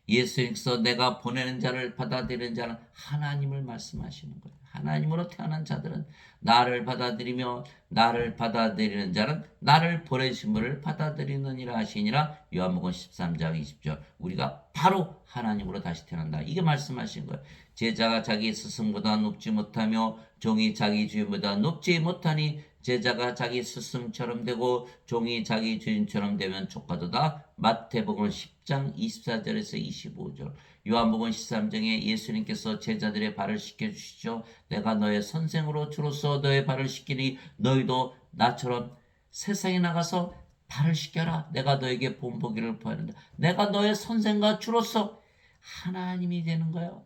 예수님께서 내가 보내는 자를 받아들이는 자는 하나님을 말씀하시는 거예요. 하나님으로 태어난 자들은 나를 받아들이며 나를 받아들이는 자는 나를 보내신 분을 받아들이느니라 하시니라. 요한복음 13장 20절. 우리가 바로 하나님으로 다시 태어난다. 이게 말씀하신 거예요. 제자가 자기 스승보다 높지 못하며 종이 자기 주인보다 높지 못하니 제자가 자기 스승처럼 되고 종이 자기 주인처럼 되면 족하도다. 마태복음 10장 24절에서 25절. 요한복음 13장에 예수님께서 제자들의 발을 씻겨주시죠. 내가 너의 선생으로 주로서 너의 발을 씻기니 너희도 나처럼 세상에 나가서 발을 씻겨라. 내가 너에게 본보기를 보여준다. 내가 너의 선생과 주로서 하나님이 되는 거예요.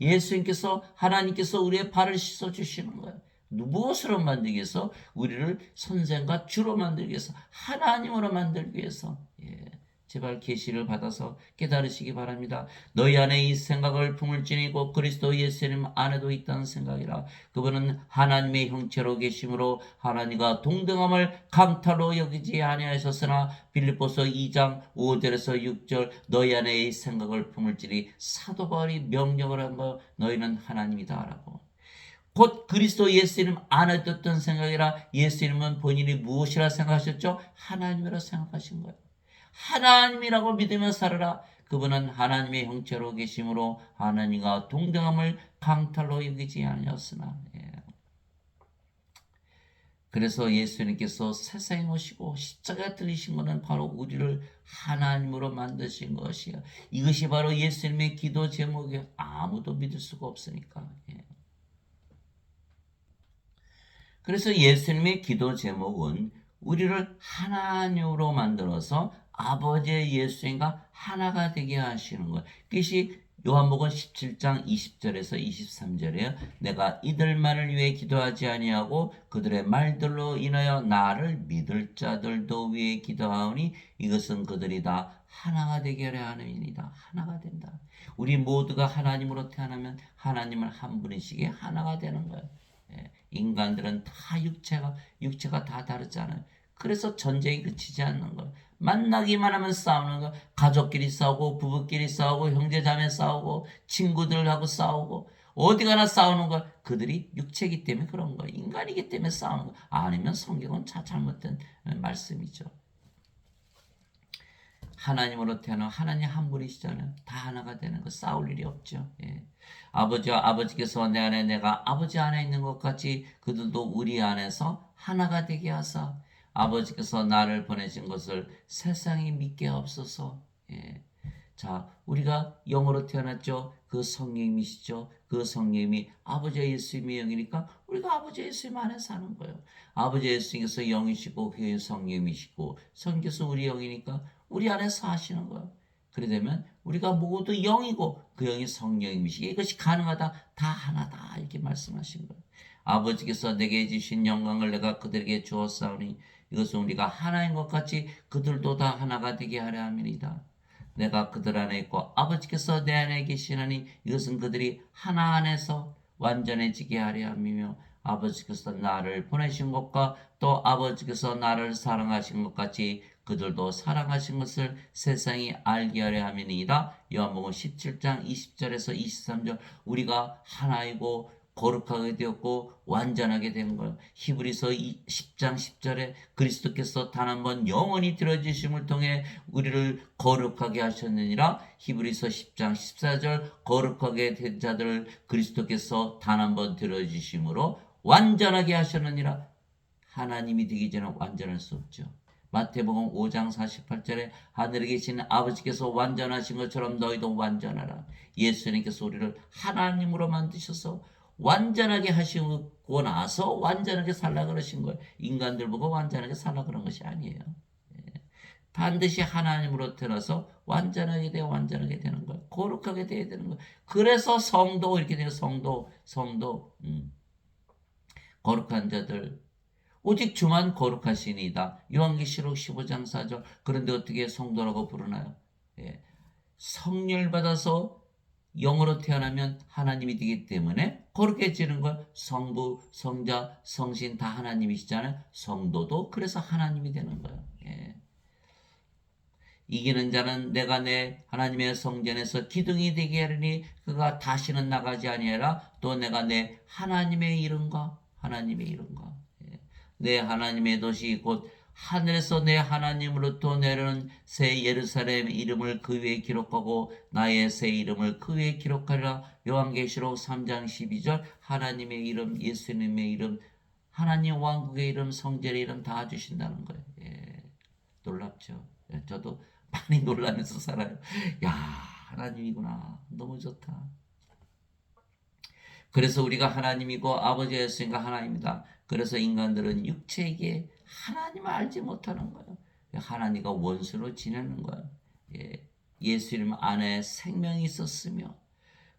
예수님께서 하나님께서 우리의 발을 씻어주시는 거예요. 무엇으로 만들기 위해서? 우리를 선생과 주로 만들기 위해서, 하나님으로 만들기 위해서. 제발 계시를 받아서 깨달으시기 바랍니다. 너희 안에 이 생각을 품을지니 곧 그리스도 예수님 안에도 있다는 생각이라. 그분은 하나님의 형체로 계심으로 하나님과 동등함을 강탈로 여기지 아니하셨으나 빌립보서 2장 5절에서 6절 너희 안에 이 생각을 품을지니 사도 바울이 명령을 한 거 너희는 하나님이다라고. 곧 그리스도 예수님 안에 뒀던 생각이라. 예수님은 본인이 무엇이라 생각하셨죠? 하나님이라 생각하신 거예요. 하나님이라고 믿으며 살아라. 그분은 하나님의 형체로 계심으로 하나님과 동등함을 강탈로 여기지 아니었으나. 그래서 예수님께서 세상에 오시고 십자가에 들리신 것은 바로 우리를 하나님으로 만드신 것이야. 이것이 바로 예수님의 기도 제목이에요. 아무도 믿을 수가 없으니까. 그래서 예수님의 기도 제목은 우리를 하나님으로 만들어서 아버지의 예수님과 하나가 되게 하시는 거예요. 그것이 요한복음 17장 20절에서 23절이에요. 내가 이들만을 위해 기도하지 아니하고 그들의 말들로 인하여 나를 믿을 자들도 위해 기도하오니 이것은 그들이 다 하나가 되게 하려 함이니이다. 하나가 된다. 우리 모두가 하나님으로 태어나면 하나님은 한 분이시기에 하나가 되는 거예요. 인간들은 다 육체가 다 다르잖아요. 그래서 전쟁이 그치지 않는 거예요. 만나기만 하면 싸우는 거예요. 가족끼리 싸우고 부부끼리 싸우고 형제자매 싸우고 친구들하고 싸우고 어디 가나 싸우는 거예요. 그들이 육체이기 때문에 그런 거예요. 인간이기 때문에 싸우는 거예요. 아니면 성경은 잘못된 말씀이죠. 하나님으로 태어나 하나님 한 분이시잖아요. 다 하나가 되는 거 싸울 일이 없죠. 아버지와 아버지께서 내 안에 내가 아버지 안에 있는 것 같이 그들도 우리 안에서 하나가 되게 하사 아버지께서 나를 보내신 것을 세상이 믿게 없어서. 자, 우리가 영으로 태어났죠. 그 성령님이시죠. 그 성령님이 아버지 예수님의 영이니까 우리가 아버지 예수님 안에 사는 거예요. 아버지 예수님께서 영이시고 그 성령님이시고 성령께서 우리 영이니까 우리 안에 사시는 거예요. 그래 되면 우리가 모두 영이고 그 영이 성령님이시기에 이것이 가능하다. 다 하나다 이렇게 말씀하신 거예요. 아버지께서 내게 주신 영광을 내가 그들에게 주었사오니 이것은 우리가 하나인 것 같이 그들도 다 하나가 되게 하려 함이니이다. 내가 그들 안에 있고 아버지께서 내 안에 계시나니 이것은 그들이 하나 안에서 완전해지게 하려 함이며 아버지께서 나를 보내신 것과 또 아버지께서 나를 사랑하신 것 같이 그들도 사랑하신 것을 세상이 알게 하려 함이니이다. 요한복음 17장 20절에서 23절 우리가 하나이고 거룩하게 되었고 완전하게 된 거예요. 히브리서 10장 10절에 그리스도께서 단 한 번 영원히 들어주심을 통해 우리를 거룩하게 하셨느니라. 히브리서 10장 14절 거룩하게 된 자들을 그리스도께서 단 한 번 들어주심으로 완전하게 하셨느니라. 하나님이 되기 전에 완전할 수 없죠. 마태복음 5장 48절에 하늘에 계신 아버지께서 완전하신 것처럼 너희도 완전하라. 예수님께서 우리를 하나님으로 만드셔서 완전하게 하시고 나서 완전하게 살라 그러신 거예요. 인간들 보고 완전하게 살라 그런 것이 아니에요. 반드시 하나님으로 태어나서 완전하게 되는 거예요. 거룩하게 되어야 되는 거예요. 그래서 성도 이렇게 돼요. 성도 거룩한 자들 오직 주만 거룩하시니이다. 요한계시록 15장 4절. 그런데 어떻게 성도라고 부르나요? 성령을 받아서 영으로 태어나면 하나님이 되기 때문에 거룩해지는 걸 성부, 성자, 성신 다 하나님이시잖아요. 성도도 그래서 하나님이 되는 거예요. 이기는 자는 내가 내 하나님의 성전에서 기둥이 되게 하리니 그가 다시는 나가지 아니하라. 또 내가 내 하나님의 이름과 내 하나님의 도시 곧 하늘에서 내 하나님으로부터 내려오는 새 예루살렘 이름을 그 위에 기록하고 나의 새 이름을 그 위에 기록하리라. 요한계시록 3장 12절 하나님의 이름, 예수님의 이름, 하나님 왕국의 이름, 성전의 이름 다 주신다는 거예요. 놀랍죠. 저도 많이 놀라면서 살아요. 야, 하나님이구나. 너무 좋다. 그래서 우리가 하나님이고 아버지 예수님과 하나님이다. 그래서 인간들은 육체에게 하나님을 알지 못하는 거예요. 하나님과 원수로 지내는 거예요. 예수님 안에 생명이 있었으며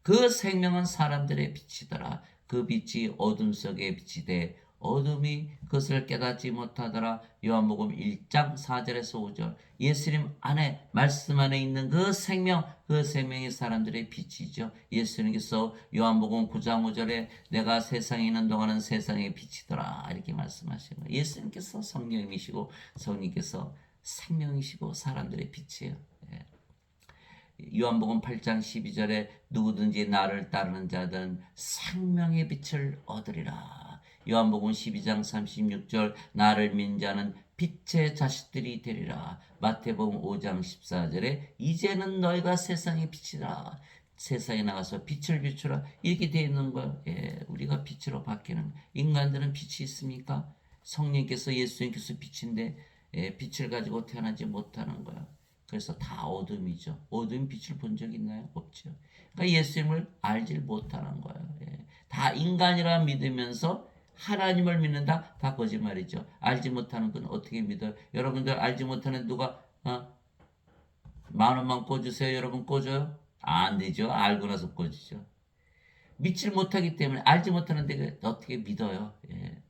그 생명은 사람들의 빛이더라. 그 빛이 어둠 속에 빛이 돼 어둠이 그것을 깨닫지 못하더라. 요한복음 1장 4절에서 5절. 예수님 안에 말씀 안에 있는 그 생명, 그 생명이 사람들의 빛이죠. 예수님께서 요한복음 9장 5절에 내가 세상에 있는 동안은 세상의 빛이더라 이렇게 말씀하시는 거예요. 예수님께서 성령이시고 성령께서 생명이시고 사람들의 빛이에요. 예. 요한복음 8장 12절에 누구든지 나를 따르는 자든 생명의 빛을 얻으리라. 요한복음 12장 36절 나를 믿는 자는 빛의 자식들이 되리라. 마태복음 5장 14절에 이제는 너희가 세상의 빛이라. 세상에 나가서 빛을 비추라. 이렇게 되어 있는 거예요. 예, 우리가 빛으로 바뀌는 인간들은 빛이 있습니까? 성령께서 예수님께서 빛인데 예, 빛을 가지고 태어나지 못하는 거야. 그래서 다 어둠이죠. 어둠 빛을 본 적 있나요? 없죠. 그러니까 예수님을 알질 못하는 거예요. 예. 다 인간이라 믿으면서 하나님을 믿는다? 다 거짓말이죠. 알지 못하는 건 어떻게 믿어요? 여러분들 알지 못하는 누가 10,000원만 꿔주세요. 여러분 꿔줘요? 안 되죠. 알고 나서 꿔주죠. 믿질 못하기 때문에 알지 못하는데 어떻게 믿어요? 예.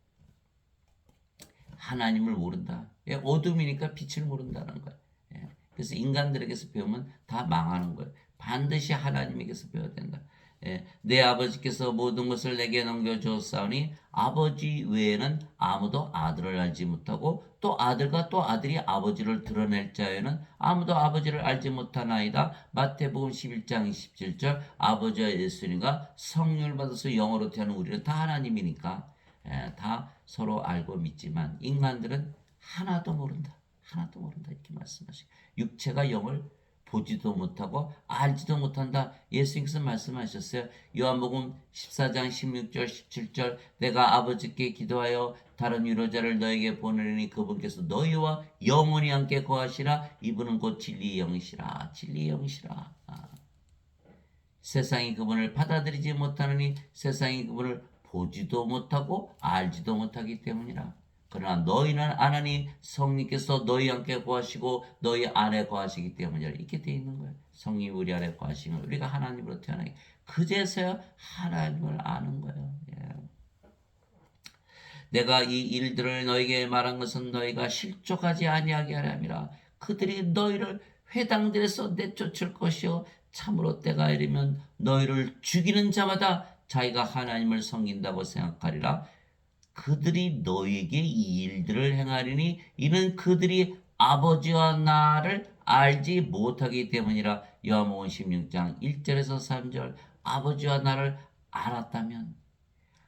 하나님을 모른다. 예. 어둠이니까 빛을 모른다는 거예요. 예. 그래서 인간들에게서 배우면 다 망하는 거예요. 반드시 하나님에게서 배워야 된다. 예, 내 아버지께서 모든 것을 내게 넘겨주었사오니 아버지 외에는 아무도 아들을 알지 못하고 또 아들과 또 아들이 아버지를 드러낼 자에는 아무도 아버지를 알지 못하나이다. 마태복음 11장 27절 아버지와 예수님과 성령을 받아서 영으로 태어난 우리는 다 하나님이니까 예, 다 서로 알고 믿지만 인간들은 하나도 모른다. 하나도 모른다 이렇게 말씀하시고 육체가 영을 보지도 못하고 알지도 못한다. 예수님께서 말씀하셨어요. 요한복음 14장 16절 17절 내가 아버지께 기도하여 다른 위로자를 너에게 보내리니 그분께서 너희와 영원히 함께 거하시라. 이분은 곧 진리의 영이시라. 진리의 영이시라. 세상이 그분을 받아들이지 못하느니 세상이 그분을 보지도 못하고 알지도 못하기 때문이라. 그러나 너희는 아나니 성령께서 너희 함께 거하시고 너희 안에 거하시기 때문이라. 이렇게 되어 있는 거예요. 성령이 우리 안에 거하시면 우리가 하나님으로 태어나기 그제서야 하나님을 아는 거예요. 예. 내가 이 일들을 너희에게 말한 것은 너희가 실족하지 아니하게 하려 함이라. 그들이 너희를 회당들에서 내쫓을 것이요 참으로 때가 이르면 너희를 죽이는 자마다 자기가 하나님을 섬긴다고 생각하리라. 그들이 너희에게 이 일들을 행하리니 이는 그들이 아버지와 나를 알지 못하기 때문이라. 요한복음 16장 1절에서 3절 아버지와 나를 알았다면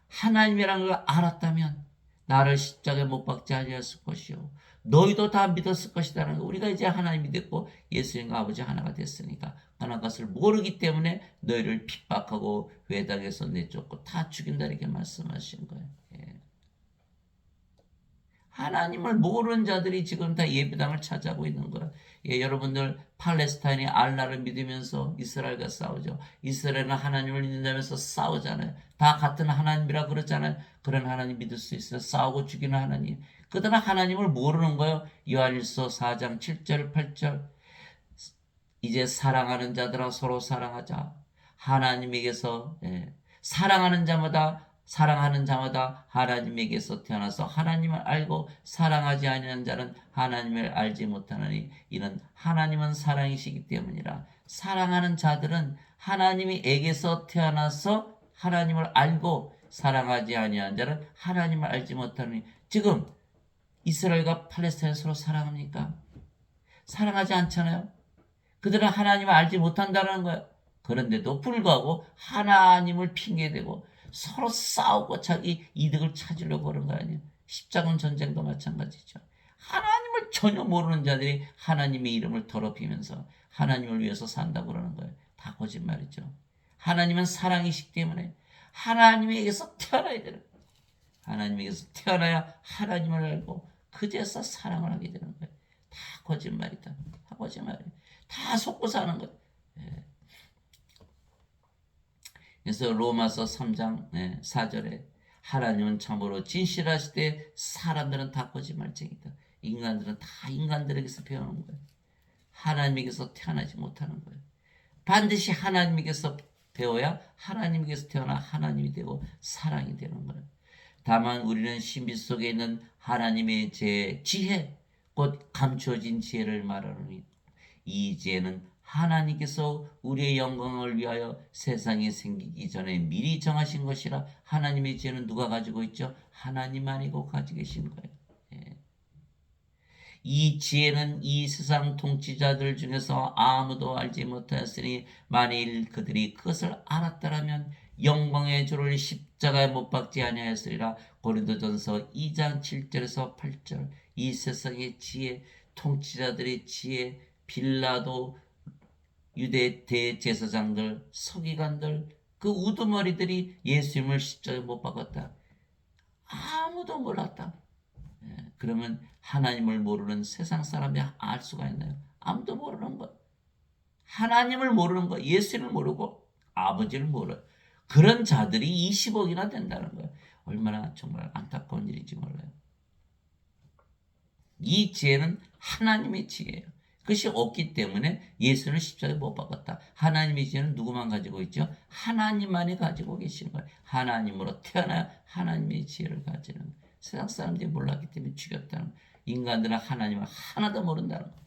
하나님이라는 걸 알았다면 나를 십자가에 못 박지 아니했을 것이요 너희도 다 믿었을 것이다라는 거. 우리가 이제 하나님이 됐고 예수님과 아버지 하나가 됐으니까 하나 것을 모르기 때문에 너희를 핍박하고 회당에서 내쫓고 다 죽인다 이렇게 말씀하신 거예요. 예. 하나님을 모르는 자들이 지금 다 예배당을 차지하고 있는 거예요. 예, 여러분들 팔레스타인이 알라를 믿으면서 이스라엘과 싸우죠. 이스라엘은 하나님을 믿는다면서 싸우잖아요. 다 같은 하나님이라 그러잖아요. 그런 하나님 믿을 수 있어요. 싸우고 죽이는 하나님. 그러나 하나님을 모르는 거예요. 요한일서 4장 7절 8절 이제 사랑하는 자들아 서로 사랑하자. 하나님에게서 사랑하는 자마다 하나님에게서 태어나서 하나님을 알고 사랑하지 아니하는 자는 하나님을 알지 못하느니 이는 하나님은 사랑이시기 때문이라. 사랑하는 자들은 하나님에게서 태어나서 하나님을 알고 사랑하지 아니하는 자는 하나님을 알지 못하느니. 지금 이스라엘과 팔레스타인 서로 사랑합니까? 사랑하지 않잖아요. 그들은 하나님을 알지 못한다는 거예요. 그런데도 불구하고 하나님을 핑계대고 서로 싸우고 자기 이득을 찾으려고 그런 거 아니에요. 십자군 전쟁도 마찬가지죠. 하나님을 전혀 모르는 자들이 하나님의 이름을 더럽히면서 하나님을 위해서 산다고 그러는 거예요. 다 거짓말이죠. 하나님은 사랑이시기 때문에 하나님에게서 태어나야 되는 거예요. 하나님에게서 태어나야 하나님을 알고 그제서 사랑을 하게 되는 거예요. 다 거짓말이다. 다 거짓말이에요. 다 속고 사는 거예요. 예. 그래서 로마서 3장 4절에 하나님은 참으로 진실하시되 사람들은 다 거짓말쟁이다. 인간들은 다 인간들에게서 배우는 거예요. 하나님에게서 태어나지 못하는 거예요. 반드시 하나님에게서 배워야 하나님에게서 태어나 하나님이 되고 사랑이 되는 거예요. 다만 우리는 신비 속에 있는 하나님의 지혜, 곧 감추어진 지혜를 말하노니 이 지혜는 하나님께서 우리의 영광을 위하여 세상이 생기기 전에 미리 정하신 것이라. 하나님의 지혜는 누가 가지고 있죠? 하나님만이고 가지고 계신 거예요. 예. 이 지혜는 이 세상 통치자들 중에서 아무도 알지 못하였으니 만일 그들이 그것을 알았더라면 영광의 주를 십자가에 못 박지 아니하였으리라. 고린도전서 2장 7절에서 8절. 이 세상의 지혜, 통치자들의 지혜, 빌라도, 유대 대제사장들, 서기관들, 그 우두머리들이 예수님을 십자가에 못 박았다. 아무도 몰랐다. 그러면 하나님을 모르는 세상 사람이 알 수가 있나요? 아무도 모르는 것. 하나님을 모르는 것, 예수를 모르고 아버지를 모르. 그런 자들이 20억이나 된다는 거예요. 얼마나 정말 안타까운 일인지 몰라요. 이 지혜는 하나님의 지혜예요. 그것이 없기 때문에 예수는 십자가에 못 박았다. 하나님의 지혜는 누구만 가지고 있죠? 하나님만이 가지고 계시는 거예요. 하나님으로 태어나야 하나님의 지혜를 가지는 거예요. 세상 사람들이 몰랐기 때문에 죽였다는 거예요. 인간들은 하나님을 하나도 모른다는 거예요.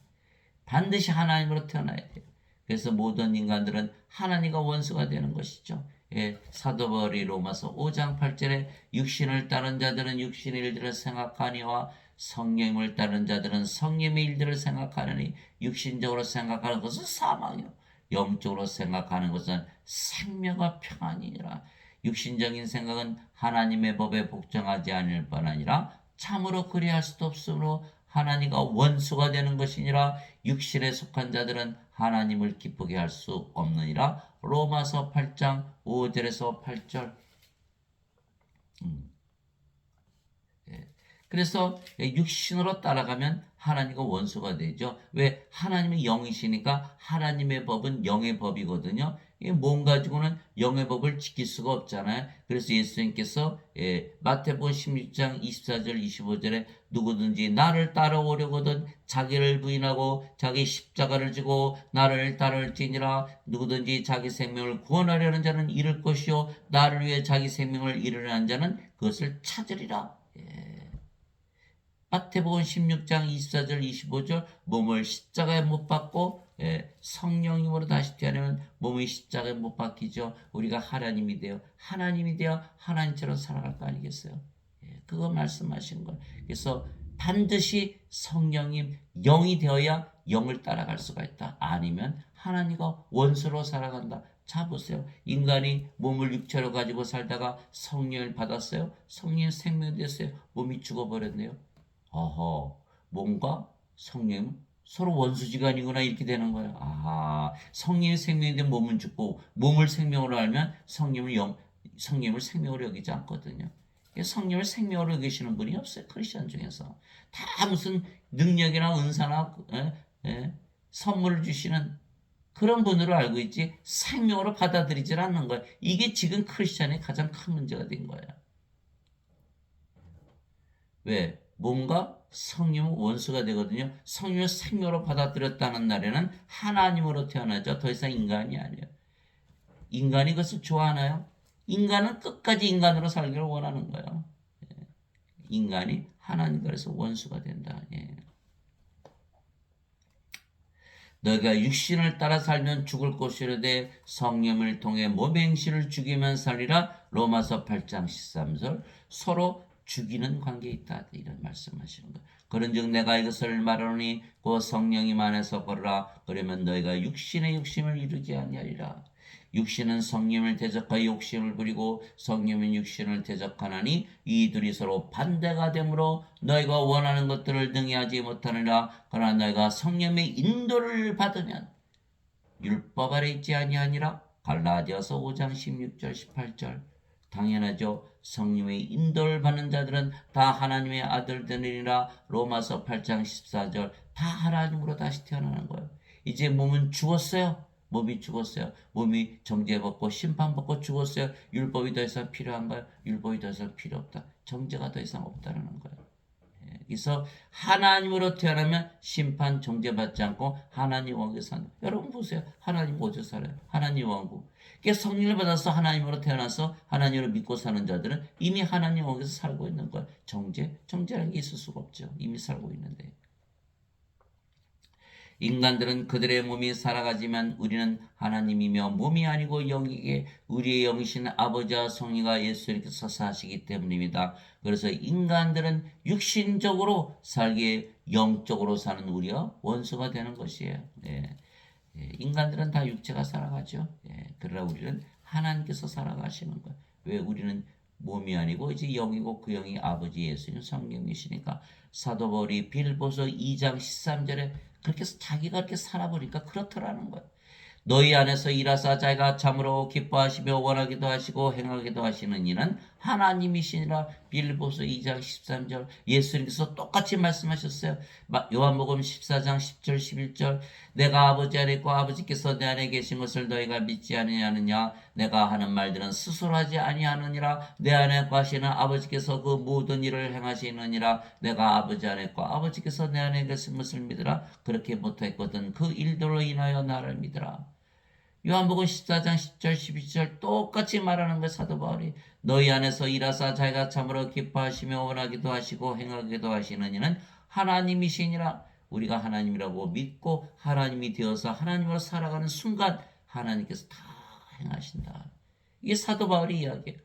반드시 하나님으로 태어나야 돼요. 그래서 모든 인간들은 하나님과 원수가 되는 것이죠. 예, 사도 바울이 로마서 5장 8절에 육신을 따른 자들은 육신의 일들을 생각하니와 성령을 따른 자들은 성령의 일들을 생각하느니 육신적으로 생각하는 것은 사망이요 영적으로 생각하는 것은 생명과 평안이니라. 육신적인 생각은 하나님의 법에 복종하지 않을 뿐 아니라 참으로 그리할 수도 없으므로 하나님과 원수가 되는 것이니라. 육신에 속한 자들은 하나님을 기쁘게 할 수 없느니라. 로마서 8장 5절에서 8절. 그래서 육신으로 따라가면 하나님과 원수가 되죠. 왜? 하나님이 영이시니까 하나님의 법은 영의 법이거든요. 몸 가지고는 영의 법을 지킬 수가 없잖아요. 그래서 예수님께서 마태복음 16장 24절 25절에 누구든지 나를 따라오려거든 자기를 부인하고 자기 십자가를 지고 나를 따를지니라. 누구든지 자기 생명을 구원하려는 자는 잃을 것이요 나를 위해 자기 생명을 잃으려는 자는 그것을 찾으리라. 마태복음 16장 24절 25절 몸을 십자가에 못 박고 성령님으로 다시 태어나면 몸이 십자가에 못 박히죠. 우리가 하나님이 되어 하나님처럼 살아갈 거 아니겠어요? 그거 말씀하신 거예요. 그래서 반드시 성령님 영이 되어야 영을 따라갈 수가 있다. 아니면 하나님과 원수로 살아간다. 자 보세요. 인간이 몸을 육체로 가지고 살다가 성령을 받았어요. 성령 생명이 됐어요. 몸이 죽어버렸네요. 어허, 몸과 성령 서로 원수지간이구나 이렇게 되는 거예요. 아, 성령이 생명인데 몸은 죽고 몸을 생명으로 알면 성령을 생명으로 여기지 않거든요. 성령을 생명으로 여기시는 분이 없어요. 크리스천 중에서 다 무슨 능력이나 은사나 선물을 주시는 그런 분으로 알고 있지 생명으로 받아들이질 않는 거예요. 이게 지금 크리스천의 가장 큰 문제가 된 거예요. 왜? 몸과 성령은 원수가 되거든요. 성령을 생명으로 받아들였다는 날에는 하나님으로 태어나죠. 더 이상 인간이 아니에요. 인간이 그것을 좋아하나요? 인간은 끝까지 인간으로 살기를 원하는 거예요. 인간이 하나님께서 원수가 된다. 너희가 육신을 따라 살면 죽을 것이로되 성령을 통해 몸의 행실을 죽이면 살리라. 로마서 8장 13절. 서로 죽이는 관계에 있다. 이런 말씀하시는 거예요. 그런즉 내가 이것을 말하노니 그 성령님 안에서 걸으라. 그러면 너희가 육신의 욕심을 이루지 아니하리라. 육신은 성령을 대적하여 욕심을 부리고 성령은 육신을 대적하나니 이 둘이 서로 반대가 되므로 너희가 원하는 것들을 능히 하지 못하느라. 그러나 너희가 성령의 인도를 받으면 율법 아래 있지 아니하니라. 갈라디아서 5장 16절 18절. 당연하죠. 성령의 인도를 받는 자들은 다 하나님의 아들들이니라. 로마서 8장 14절. 다 하나님으로 다시 태어나는 거예요. 이제 몸은 죽었어요. 몸이 죽었어요. 몸이 정죄받고 심판받고 죽었어요. 율법이 더 이상 필요한가요? 율법이 더 이상 필요 없다. 정죄가 더 이상 없다는 거예요. 그래서 하나님으로 태어나면 심판 정죄받지 않고 하나님 왕국에 산다. 여러분 보세요. 하나님 어디서 살아요? 하나님 왕국. 그러니까 성령을 받아서 하나님으로 태어나서 하나님을 믿고 사는 자들은 이미 하나님 거기서 살고 있는 거예요. 정죄라는 게 있을 수가 없죠. 이미 살고 있는데. 인간들은 그들의 몸이 살아가지만 우리는 하나님이며 몸이 아니고 영이게 우리의 영이신 아버지와 성령과 예수님께서 사시기 때문입니다. 그래서 인간들은 육신적으로 살기에 영적으로 사는 우리와 원수가 되는 것이에요. 예. 인간들은 다 육체가 살아가죠. 그러나 우리는 하나님께서 살아가시는 거예요. 왜? 우리는 몸이 아니고 이제 영이고 그 영이 아버지 예수님 성령이시니까. 사도 바울이 빌보서 2장 13절에 그렇게 자기가 그렇게 살아보니까 그렇더라는 거예요. 너희 안에서 일하사 자기가 참으로 기뻐하시며 원하기도 하시고 행하기도 하시는 이는 하나님이시니라. 빌보서 2장 13절 예수님께서 똑같이 말씀하셨어요. 요한복음 14장 10절 11절 내가 아버지 안에 있고 아버지께서 내 안에 계신 것을 너희가 믿지 아니하느냐. 내가 하는 말들은 스스로 하지 아니하느니라. 내 안에 거하시는 아버지께서 그 모든 일을 행하시느니라. 내가 아버지 안에 있고 아버지께서 내 안에 계신 것을 믿으라. 그렇게 못했거든 그 일들로 인하여 나를 믿으라. 요한복음 14장 10절 12절 똑같이 말하는 거예요. 사도 바울이 너희 안에서 일하사 자기가 참으로 기뻐하시며 원하기도 하시고 행하기도 하시는 이는 하나님이시니라. 우리가 하나님이라고 믿고 하나님이 되어서 하나님으로 살아가는 순간 하나님께서 다 행하신다. 이게 사도 바울이 이야기해요.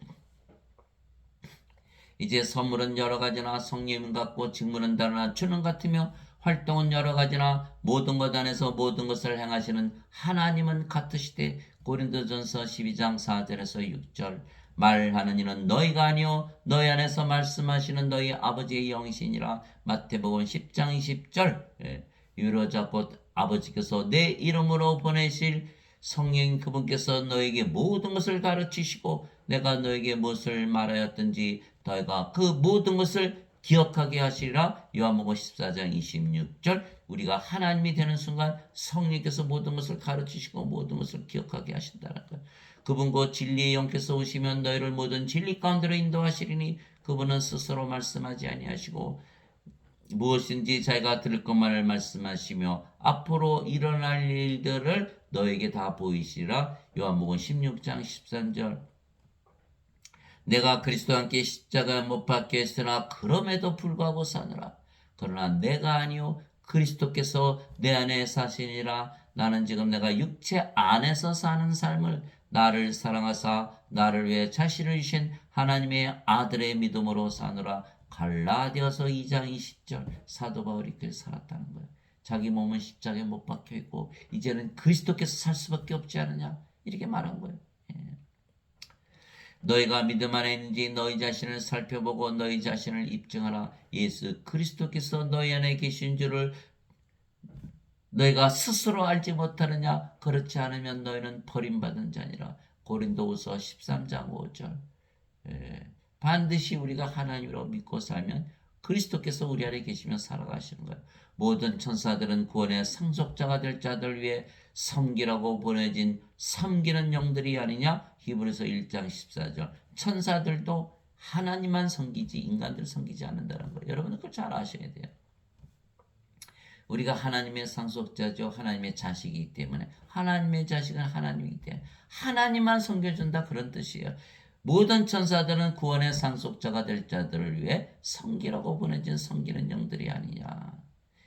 이제 선물은 여러 가지나 성령은 같고 직분은 다르나 주는 같으며 활동은 여러 가지나 모든 것 안에서 모든 것을 행하시는 하나님은 같으시되. 고린도전서 12장 4절에서 6절 말하는 이는 너희가 아니요 너희 안에서 말씀하시는 너희 아버지의 영이시니라. 마태복음 10장 20절 유로자 곧 아버지께서 내 이름으로 보내실 성령 그분께서 너에게 모든 것을 가르치시고 내가 너에게 무엇을 말하였든지 너희가 그 모든 것을 기억하게 하시리라. 요한복음 14장 26절 우리가 하나님이 되는 순간 성령께서 모든 것을 가르치시고 모든 것을 기억하게 하신다는 거예요. 그분 곧 진리의 영께서 오시면 너희를 모든 진리 가운데로 인도하시리니 그분은 스스로 말씀하지 아니하시고 무엇인지 자기가 들을 것만을 말씀하시며 앞으로 일어날 일들을 너에게 다 보이시리라. 요한복음 16장 13절 내가 그리스도와 함께 십자가에 못 박혀 있으나 그럼에도 불구하고 사느라. 그러나 내가 아니요 그리스도께서 내 안에 사시니라. 나는 지금 내가 육체 안에서 사는 삶을 나를 사랑하사 나를 위해 자신을 주신 하나님의 아들의 믿음으로 사느라. 갈라디아서 2장 20절 사도 바울이 그렇게 살았다는 거예요. 자기 몸은 십자가에 못 박혀 있고 이제는 그리스도께서 살 수밖에 없지 않느냐 이렇게 말한 거예요. 너희가 믿음 안에 있는지 너희 자신을 살펴보고 너희 자신을 입증하라. 예수 그리스도께서 너희 안에 계신 줄을 너희가 스스로 알지 못하느냐. 그렇지 않으면 너희는 버림받은 자니라. 고린도후서 13장 5절 반드시 우리가 하나님으로 믿고 살면 그리스도께서 우리 안에 계시면 살아가시는 거예요. 모든 천사들은 구원의 상속자가 될 자들 위해 섬기라고 보내진 섬기는 영들이 아니냐. 히브리서 1장 14절 천사들도 하나님만 섬기지 인간들 섬기지 않는다는 거예요. 여러분은 그걸 잘 아셔야 돼요. 우리가 하나님의 상속자죠. 하나님의 자식이기 때문에 하나님의 자식은 하나님이기 때문에 하나님만 섬겨준다 그런 뜻이에요. 모든 천사들은 구원의 상속자가 될 자들을 위해 섬기라고 보내진 섬기는 영들이 아니냐.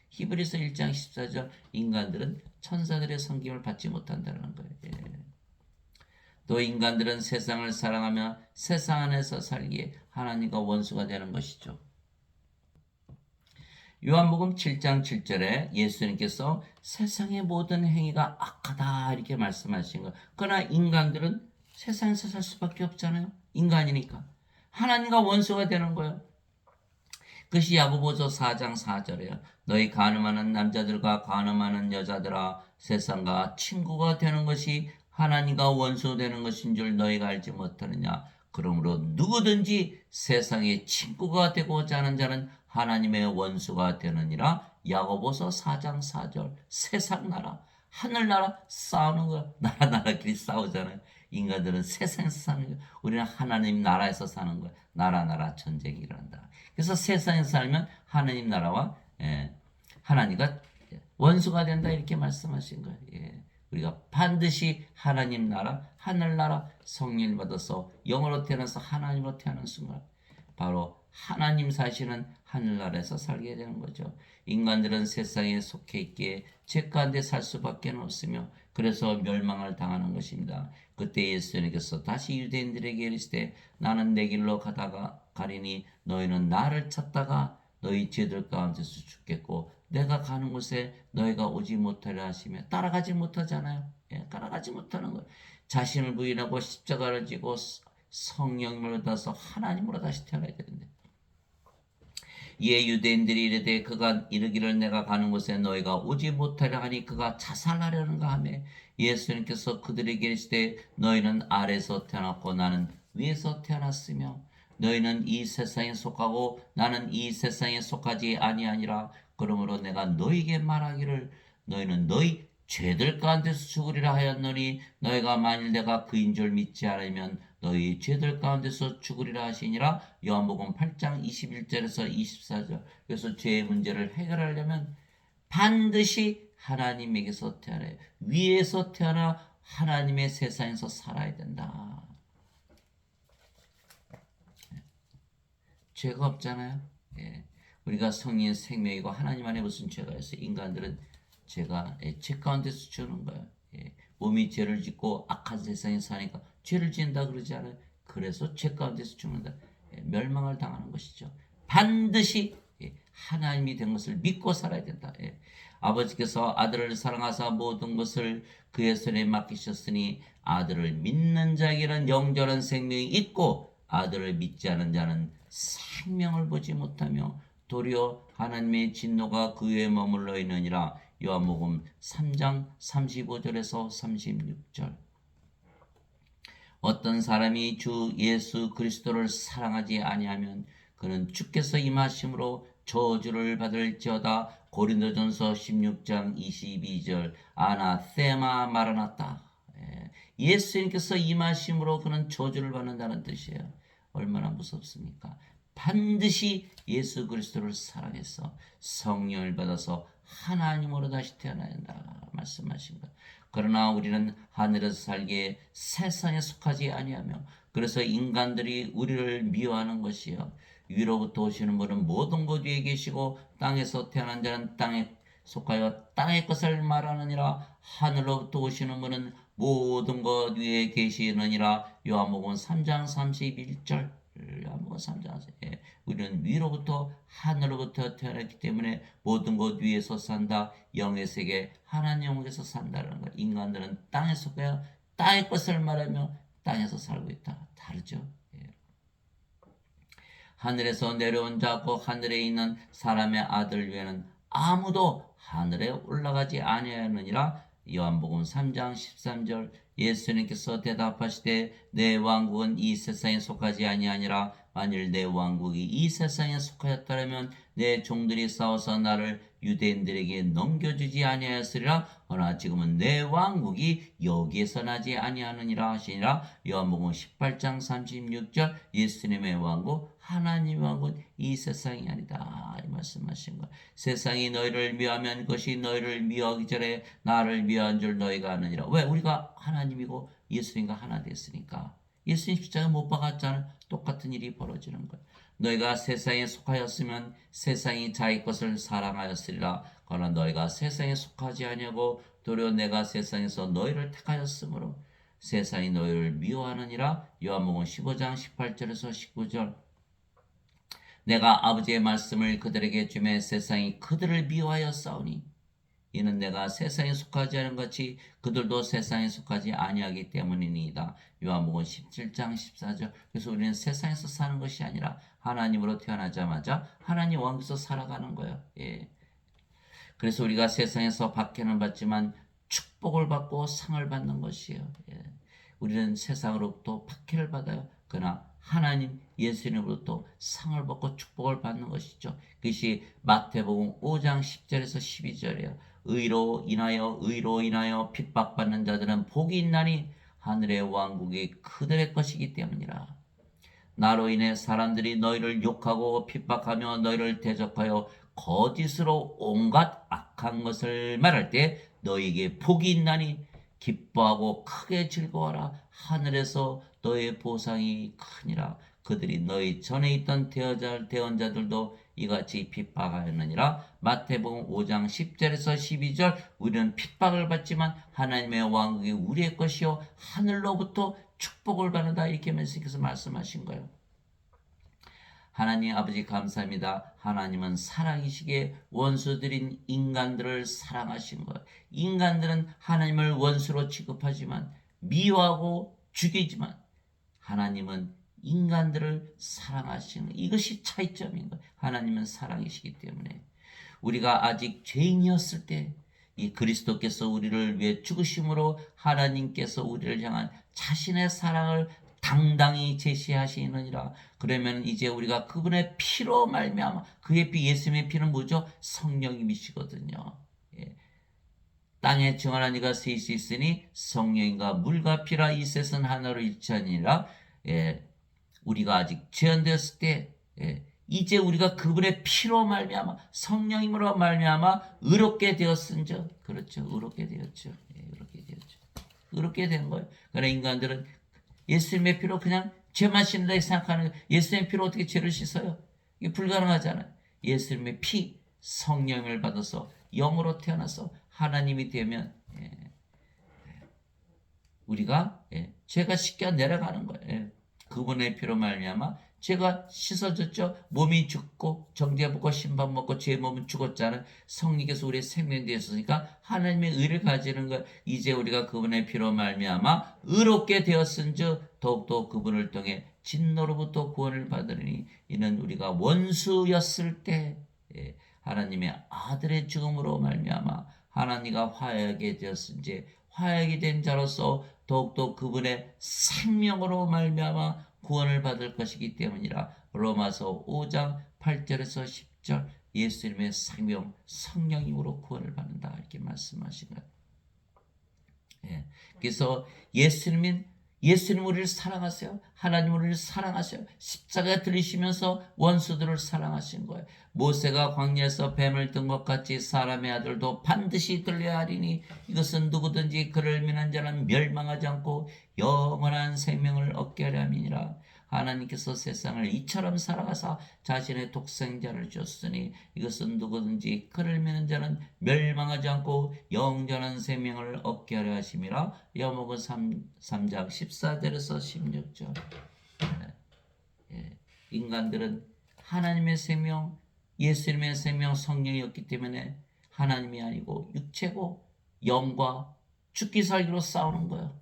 히브리서 1장 14절 인간들은 천사들의 섬김을 받지 못한다는 거예요. 또 인간들은 세상을 사랑하며 세상 안에서 살기에 하나님과 원수가 되는 것이죠. 요한복음 7장 7절에 예수님께서 세상의 모든 행위가 악하다 이렇게 말씀하신 거예요. 그러나 인간들은 세상에서 살 수밖에 없잖아요. 인간이니까. 하나님과 원수가 되는 거예요. 그것이 야고보서 4장 4절이에요. 너희 간음하는 남자들과 간음하는 여자들아 세상과 친구가 되는 것이 하나님과 원수 되는 것인 줄 너희가 알지 못하느냐. 그러므로 누구든지 세상의 친구가 되고자 하는 자는 하나님의 원수가 되느니라. 야고보서 4장 4절 세상 나라 하늘나라 싸우는 거야. 나라끼리 싸우잖아요. 인간들은 세상에서 사는 거야. 우리는 하나님 나라에서 사는 거야. 나라 전쟁이 일어난다. 그래서 세상에서 살면 하나님 나라와 하나님과 원수가 된다 이렇게 말씀하신 거예요. 우리가 반드시 하나님 나라, 하늘나라, 성령을 받아서 영으로 태어나서 하나님으로 태어난 순간 바로 하나님 사시는 하늘나라에서 살게 되는 거죠. 인간들은 세상에 속해 있기에 죄 가운데 살 수밖에 없으며 그래서 멸망을 당하는 것입니다. 그때 예수님께서 다시 유대인들에게 이르시되 나는 내 길로 가다가 가리니 너희는 나를 찾다가 너희 죄들 가운데서 죽겠고 내가 가는 곳에 너희가 오지 못하려 하시며 따라가지 못하잖아요. 따라가지 못하는 거예요. 자신을 부인하고 십자가를 지고 성령을 받아서 하나님으로 다시 태어나야 되는데 이에 유대인들이 이르되 그가 이르기를 내가 가는 곳에 너희가 오지 못하려 하니 그가 자살하려는가 하며 예수님께서 그들에게 이르시되 너희는 아래에서 태어났고 나는 위에서 태어났으며 너희는 이 세상에 속하고 나는 이 세상에 속하지 아니하니라. 그러므로 내가 너희에게 말하기를 너희는 너희 죄들 가운데서 죽으리라 하였노니 너희가 만일 내가 그인 줄 믿지 않으면 너희 죄들 가운데서 죽으리라 하시니라. 요한복음 8장 21절에서 24절. 그래서 죄의 문제를 해결하려면 반드시 하나님에게서 태어나요. 위에서 태어나 하나님의 세상에서 살아야 된다. 죄가 없잖아요. 우리가 성령의 생명이고 하나님 안에 무슨 죄가 있어요? 인간들은 죄가 죄 가운데서 주는 거예요. 몸이 죄를 짓고 악한 세상에 사니까 죄를 지은다 그러지 않아요? 그래서 죄 가운데서 죽는다. 멸망을 당하는 것이죠. 반드시 하나님이 된 것을 믿고 살아야 된다. 아버지께서 아들을 사랑하사 모든 것을 그의 손에 맡기셨으니 아들을 믿는 자에게는 영원한 생명이 있고 아들을 믿지 않은 자는 생명을 보지 못하며 도리어 하나님의 진노가 그 위에 머물러 있느니라. 요한복음 3장 35절에서 36절. 어떤 사람이 주 예수 그리스도를 사랑하지 아니하면 그는 주께서 임하심으로 저주를 받을지어다. 고린도전서 16장 22절. 아나세마 마라나타. 예수님께서 임하심으로 그는 저주를 받는다는 뜻이에요. 얼마나 무섭습니까? 반드시 예수 그리스도를 사랑해서 성령을 받아서 하나님으로 다시 태어나야 한다 말씀하신 것. 그러나 우리는 하늘에서 살기에 세상에 속하지 아니하며 그래서 인간들이 우리를 미워하는 것이요. 위로부터 오시는 분은 모든 것 위에 계시고 땅에서 태어난 자는 땅에 속하여 땅의 것을 말하느니라. 하늘로부터 오시는 분은 모든 것 위에 계시느니라. 요한복음 3장 31절. 요한복음 3장. 우리는 위로부터 하늘로부터 태어났기 때문에 모든 것 위에서 산다. 영의 세계 하나님에게서 산다는 것. 인간들은 땅에 속하여 땅의 것을 말하며 땅에서 살고 있다. 다르죠. 하늘에서 내려온 자고 하늘에 있는 사람의 아들 외에는 아무도 하늘에 올라가지 아니하느니라. 요한복음 3장 13절. 예수님께서 대답하시되 내 왕국은 이 세상에 속하지 아니하니라. 만일 내 왕국이 이 세상에 속하였다면 내 종들이 싸워서 나를 유대인들에게 넘겨주지 아니하였으리라. 그러나 지금은 내 왕국이 여기에서 나지 아니하느니라 하시니라. 요한복음 18장 36절. 예수님의 왕국 하나님의 왕국은 이 세상이 아니다 이 말씀하신 것. 세상이 너희를 미워하면 그것이 너희를 미워하기 전에 나를 미워한 줄 너희가 아느니라. 왜? 우리가 하나님이고 예수님과 하나 됐으니까. 예수님 십자가에 못 박았잖아요. 똑같은 일이 벌어지는 거예요. 너희가 세상에 속하였으면 세상이 자기 것을 사랑하였으리라. 그러나 너희가 세상에 속하지 아니하고 도리어 내가 세상에서 너희를 택하였으므로 세상이 너희를 미워하느니라. 요한복음 15장 18절에서 19절. 내가 아버지의 말씀을 그들에게 주매 세상이 그들을 미워하여 싸우니 이는 내가 세상에 속하지 않은 것이 그들도 세상에 속하지 아니하기 때문이니이다. 요한복음 17장 14절. 그래서 우리는 세상에서 사는 것이 아니라 하나님으로 태어나자마자 하나님 왕국에서 살아가는 거예요. 그래서 우리가 세상에서 박해는 받지만 축복을 받고 상을 받는 것이에요. 우리는 세상으로부터 박해를 받아요. 그러나 하나님 예수님으로부터 상을 받고 축복을 받는 것이죠. 그것이 마태복음 5장 10절에서 12절이에요. 의로 인하여 핍박받는 자들은 복이 있나니 하늘의 왕국이 그들의 것이기 때문이라. 나로 인해 사람들이 너희를 욕하고 핍박하며 너희를 대적하여 거짓으로 온갖 악한 것을 말할 때 너희에게 복이 있나니 기뻐하고 크게 즐거워하라. 하늘에서 너의 보상이 크니라. 그들이 너희 전에 있던 대언자들도 이같이 핍박하였느니라. 마태복음 5장 10절에서 12절. 우리는 핍박을 받지만 하나님의 왕국이 우리의 것이요 하늘로부터 축복을 받는다. 이렇게 말씀께서 말씀하신 거예요. 하나님 아버지 감사합니다. 하나님은 사랑이시기에 원수들인 인간들을 사랑하신 거예요. 인간들은 하나님을 원수로 취급하지만 미워하고 죽이지만 하나님은 인간들을 사랑하시는 거예요. 이것이 차이점인 거예요. 하나님은 사랑이시기 때문에 우리가 아직 죄인이었을 때 이 그리스도께서 우리를 위해 죽으심으로 하나님께서 우리를 향한 자신의 사랑을 당당히 제시하시느니라. 그러면 이제 우리가 그분의 피로 말미암아, 그의 피, 예수님의 피는 뭐죠? 성령님이시거든요. 예. 땅에 정하는 이가 셋이 있으니 성령과 물과 피라 이 셋은 하나로 일치하니라. 예. 우리가 아직 죄인되었을 때 이제 우리가 그분의 피로 말미암아 성령님으로 말미암아 의롭게 되었은즉, 그렇죠, 의롭게 되었죠. 의롭게 되었죠. 의롭게 된 거예요. 그러나 인간들은 예수님의 피로 그냥 죄만 씻는다 생각하는 거예요. 예수님의 피로 어떻게 죄를 씻어요? 이게 불가능하잖아요. 예수님의 피, 성령을 받아서 영으로 태어나서 하나님이 되면 우리가 죄가 씻겨 내려가는 거예요. 그분의 피로 말미암아 죄가 씻어졌죠. 몸이 죽고 정죄 받고 심판 받고 죄 몸은 죽었잖아요. 성령께서 우리의 생명이 되었으니까 하나님의 의를 가지는 것. 이제 우리가 그분의 피로 말미암아 의롭게 되었은즉 더욱더 그분을 통해 진노로부터 구원을 받으니 이는 우리가 원수였을 때 하나님의 아들의 죽음으로 말미암아 하나님과 화해하게 되었은지 화해하게 된 자로서 더욱더 그분의 생명으로 말미암아 구원을 받을 것이기 때문이라. 로마서 5장 8절에서 10절. 예수님의 생명 성령님으로 구원을 받는다 이렇게 말씀하신 거예요. 그래서 예수님 우리를 사랑하세요. 하나님 우리를 사랑하세요. 십자가에 들리시면서 원수들을 사랑하신 거예요. 모세가 광야에서 뱀을 든 것 같이 사람의 아들도 반드시 들려야 하리니 이것은 누구든지 그를 믿는 자는 멸망하지 않고 영원한 생명을 얻게 하려 함이니라. 하나님께서 세상을 이처럼 사랑하사 자신의 독생자를 주었으니 이것은 누구든지 그를 믿는 자는 멸망하지 않고 영원한 생명을 얻게 하려 하심이라. 요한복음 3장 14절에서 16절. 인간들은 하나님의 생명, 예수님의 생명, 성령이었기 때문에 하나님이 아니고 육체고 영과 죽기 살기로 싸우는 거예요.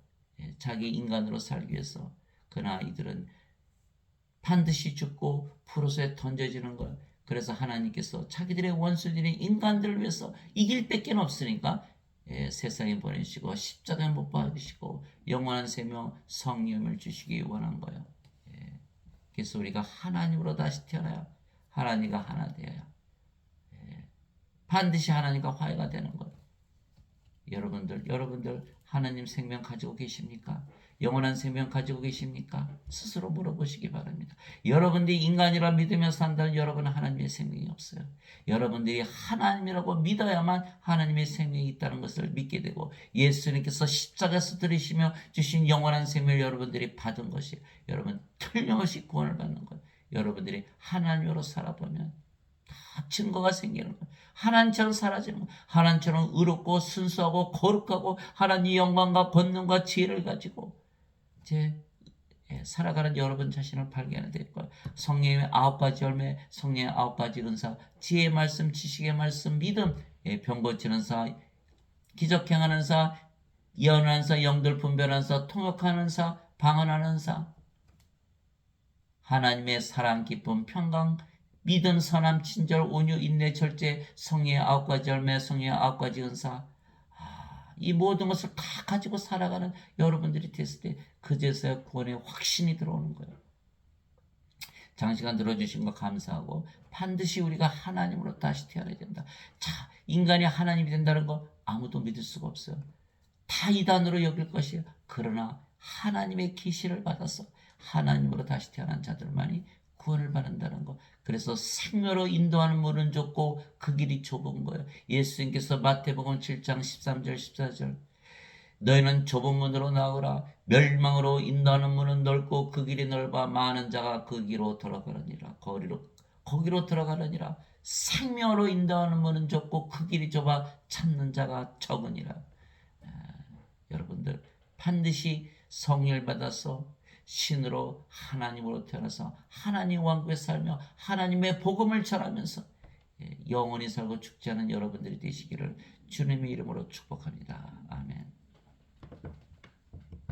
자기 인간으로 살기 위해서. 그러나 이들은 반드시 죽고 푸르스에 던져지는 것. 그래서 하나님께서 자기들의 원수들인 인간들을 위해서 이길 밖에 없으니까 세상에 보내시고 십자가에 못 박으시고 영원한 생명 성령을 주시기 원한 거예요. 그래서 우리가 하나님으로 다시 태어나야 하나님과 하나 되어야 반드시 하나님과 화해가 되는 거예요. 여러분들 하나님 생명 가지고 계십니까? 영원한 생명 가지고 계십니까? 스스로 물어보시기 바랍니다. 여러분들이 인간이라 믿으며 산다면 여러분은 하나님의 생명이 없어요. 여러분들이 하나님이라고 믿어야만 하나님의 생명이 있다는 것을 믿게 되고 예수님께서 십자가에서 들이시며 주신 영원한 생명을 여러분들이 받은 것이 여러분 틀림없이 구원을 받는 거예요. 여러분들이 하나님으로 살아보면 다 증거가 생기는 거예요. 하나님처럼 사라지는 거예요. 하나님처럼 의롭고 순수하고 거룩하고 하나님의 영광과 권능과 지혜를 가지고 이제 살아가는 여러분 자신을 발견해야 될 거예요. 성령의 9가지 열매, 성령의 9가지 은사, 지혜의 말씀, 지식의 말씀, 믿음, 병 고치는 사, 기적 행하는 사, 예언하는 사, 영들 분별하는 사, 통역하는 사, 방언하는 사, 하나님의 사랑, 기쁨, 평강, 믿음, 선함, 친절, 온유, 인내, 절제, 성령의 9가지 열매, 성령의 9가지 은사, 이 모든 것을 다 가지고 살아가는 여러분들이 됐을 때 그제서야 구원의 확신이 들어오는 거예요. 장시간 들어주신 거 감사하고 반드시 우리가 하나님으로 다시 태어나야 된다. 자, 인간이 하나님이 된다는 거 아무도 믿을 수가 없어요. 다 이단으로 여길 것이에요. 그러나 하나님의 계시를 받아서 하나님으로 다시 태어난 자들만이 구원을 받는다는 거. 그래서 생명으로 인도하는 문은 좁고 그 길이 좁은 거예요. 예수님께서 마태복음 7장 13절 14절 너희는 좁은 문으로 나오라. 멸망으로 인도하는 문은 넓고 그 길이 넓어 많은 자가 그 길로 들어가느니라. 거기로 들어가느니라. 생명으로 인도하는 문은 좁고 그 길이 좁아 찾는 자가 적으니라. 여러분들 반드시 성령을 받아서 신으로 하나님으로 태어나서 하나님 왕국에 살며 하나님의 복음을 전하면서 영원히 살고 죽지 않은 여러분들이 되시기를 주님의 이름으로 축복합니다. 아멘.